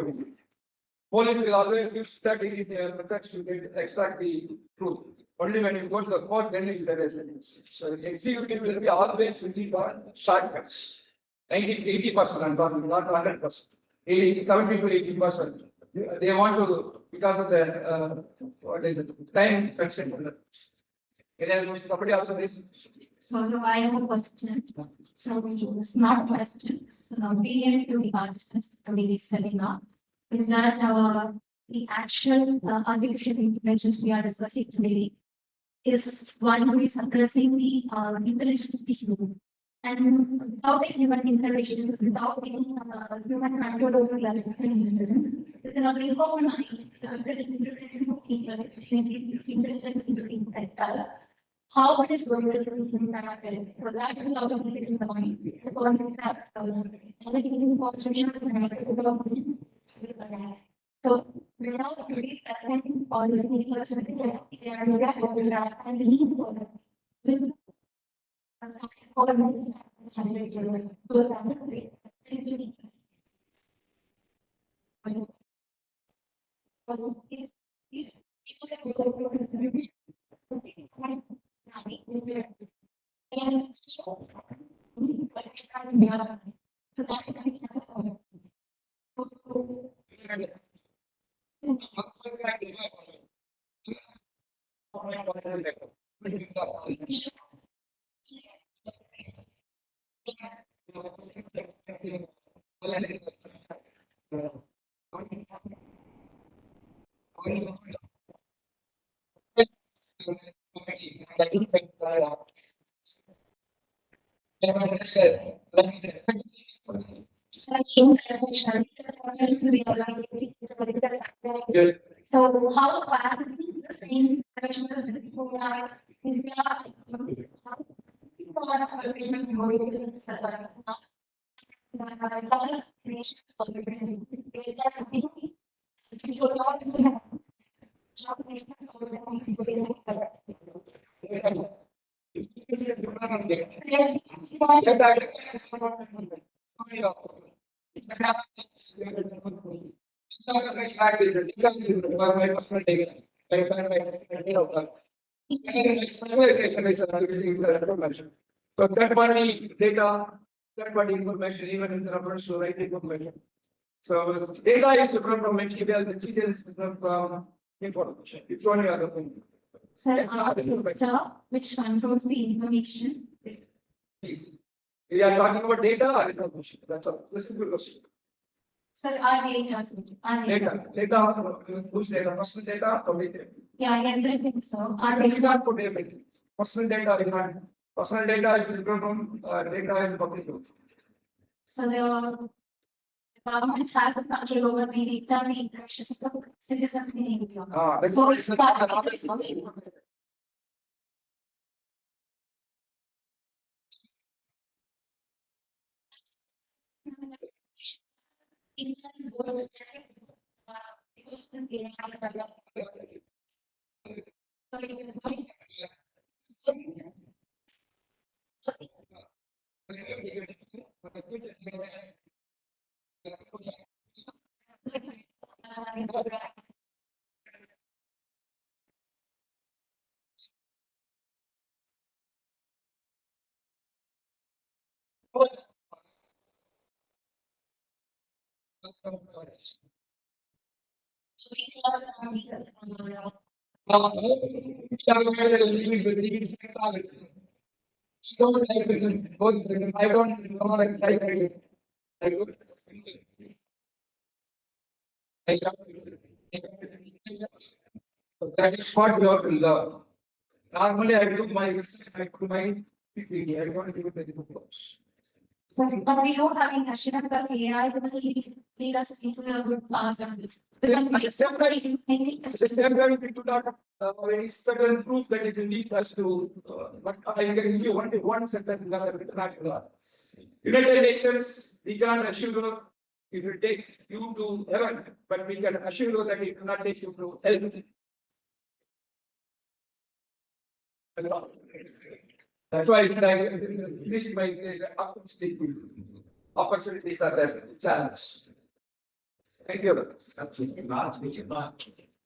Police will always use study their methods to extract the truth. Only when you go to the court, then is there evidence. So the executive will be always looking for shortcuts. 80%, I'm talking, not 100%. 70 to 80%. They want to, because of the what is it, time constraint. Somebody also is. So I have a question. So the smart questions. So being to the participants for the seminar is that the actual artificial intelligence we are discussing today is one who is addressing the intelligence of the human. And without the human intervention, without any human control over the artificial intelligence, it cannot be overnight. How it is going to be impacted. So that is out of the mind. Because that everything concentration so without really attending policy person, they are not and need for that. So how bad the same So third party data, third party information, even in the reference to right information. So data is different from material is different from information. It's only other thing. So data which controls the information. Please. We are talking about data or information. That's all. This is the question. So our data. Data, whose data? Personal data or data? Yeah, everything. So our You data. can't put everything. Personal data, you can't. Personal data is different from data is public. So the government has the control over the data, the interactions of the citizens in India. That's So what it's it's not. I don't know like that is what you have to learn. Normally, I do my research, I do my PPT, I don't do the books. But we don't have any assurance that AI will lead us into a good path. Because somebody can think It's a same way we do not very certain proof that it will lead us to, but I can give you only one sentence in the international. United Nations, we cannot assure you it will take you to heaven, but we can assure you that it will not take you to hell. That's why I finished my optimistic opportunities are there, challenge. Thank you.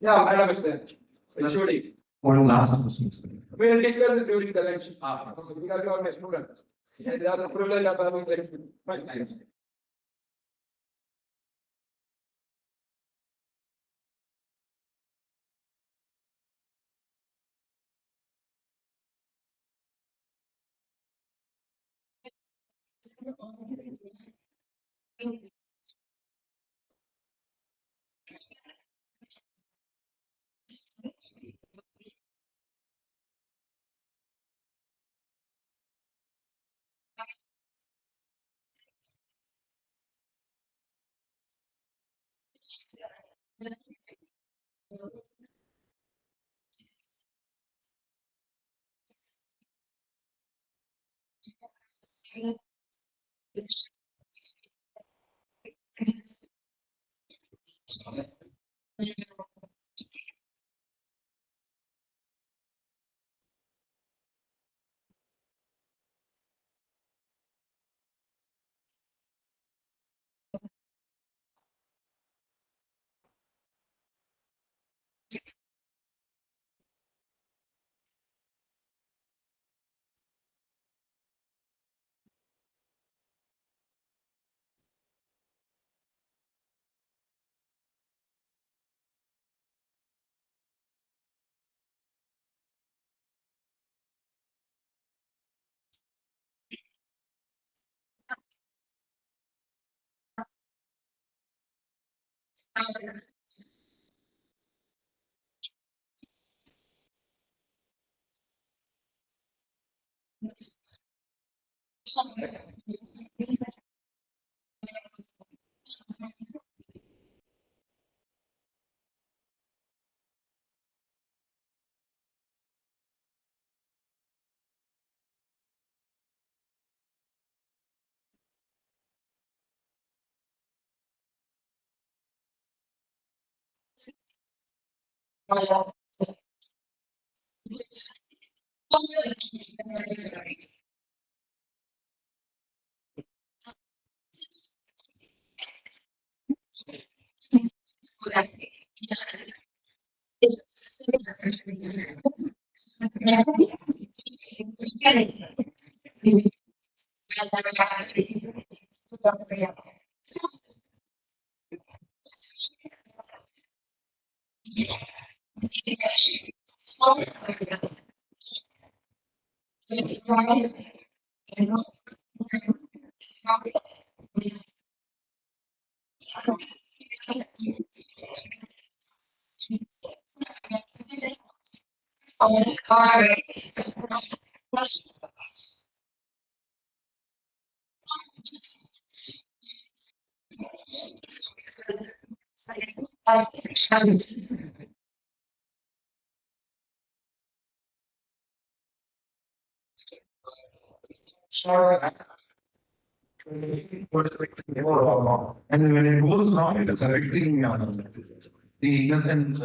Yeah, I understand. Surely. One last question, sir. We will discuss it during the lunch. Because you are my student. And they are the privilege of having very fine times. And when it goes wrong, it is affecting the innocent.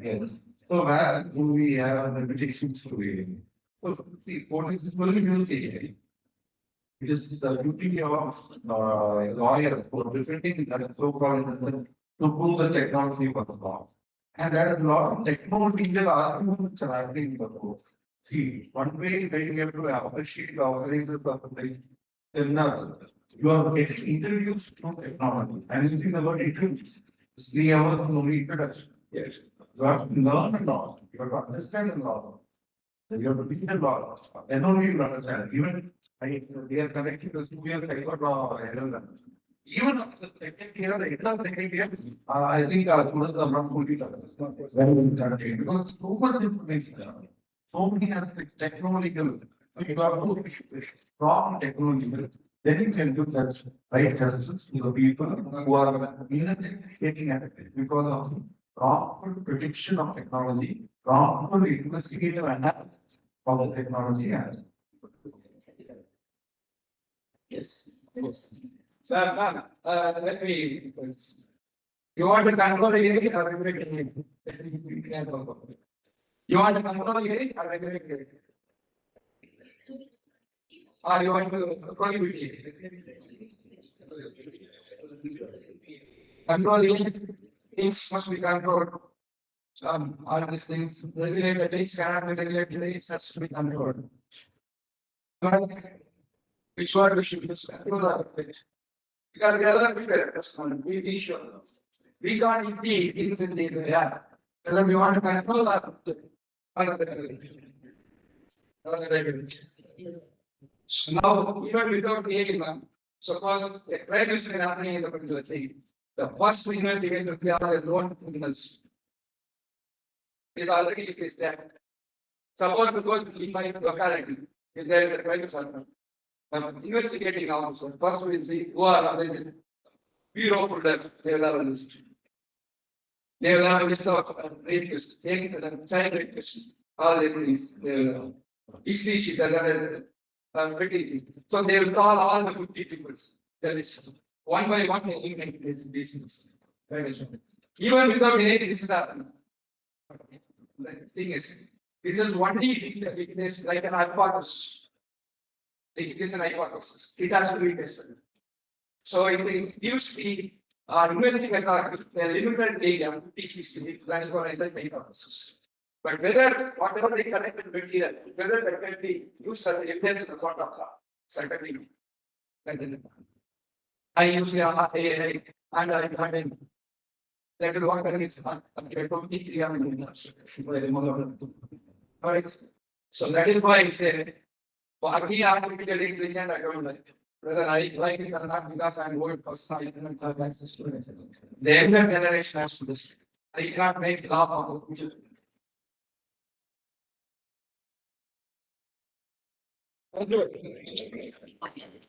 Yes. So where do we have the limitations to it? So the police is very guilty. It is the duty of lawyer for defending that so-called innocent to prove the technology was wrong. And there is a lot of technological arguments are happening in the court. See, one way they have to appreciate the organizers of the then you are getting introduced to technology. And if you never introduced, 3 hours only introduction. Yes. You have to learn a lot. You have to understand a lot. You have to read a lot. Then only you understand. Even they are connected to 2 years LLM. Even after the second year, the end of the second year, I think our students are not fully understanding because so much information. So many aspects, technological, you have to strong technological, then you can do that right justice to the people who are innocent getting at it because of proper prediction of technology, proper investigative analysis of the technology and Yes, yes. So, let me, you want to control it or regulate it? You want to control it or regulate it? Or you want to prohibit it? Control it, things must be controlled. All these things, regulated things cannot be regulated, it has to be controlled. But which one we should use? Control the it. Because we are not we should. We can't eat things in the air. Whether we want to control so now, even without creating them, suppose the crime is happening in the particular thing. The first signal they get to clear are known criminals. Is already is that. Suppose because in my locality, if there is a crime is happening, investigating also. First we see who are alleged. Bureau put them, they will have a list. They will have a list of rapists, child rapists, all these things. They will have. Easily she so they will call all the 50 people. There is one by one eliminate this. Even without any this is happening. The thing is, this is only weakness like an hypothesis. It is an hypothesis. It has to be tested. So it gives the university authority a limited area, 50-60, that is what I said hypothesis. But whether whatever they collected material, whether that can be used as evidence in the court of law, certainly. I use AI and I find that will work against right. So that is why I say for me artificial intelligence, I don't like. whether I like it or not, because I'm going for science and third line students. The younger generation has to listen. I cannot make law for the future. Thank you.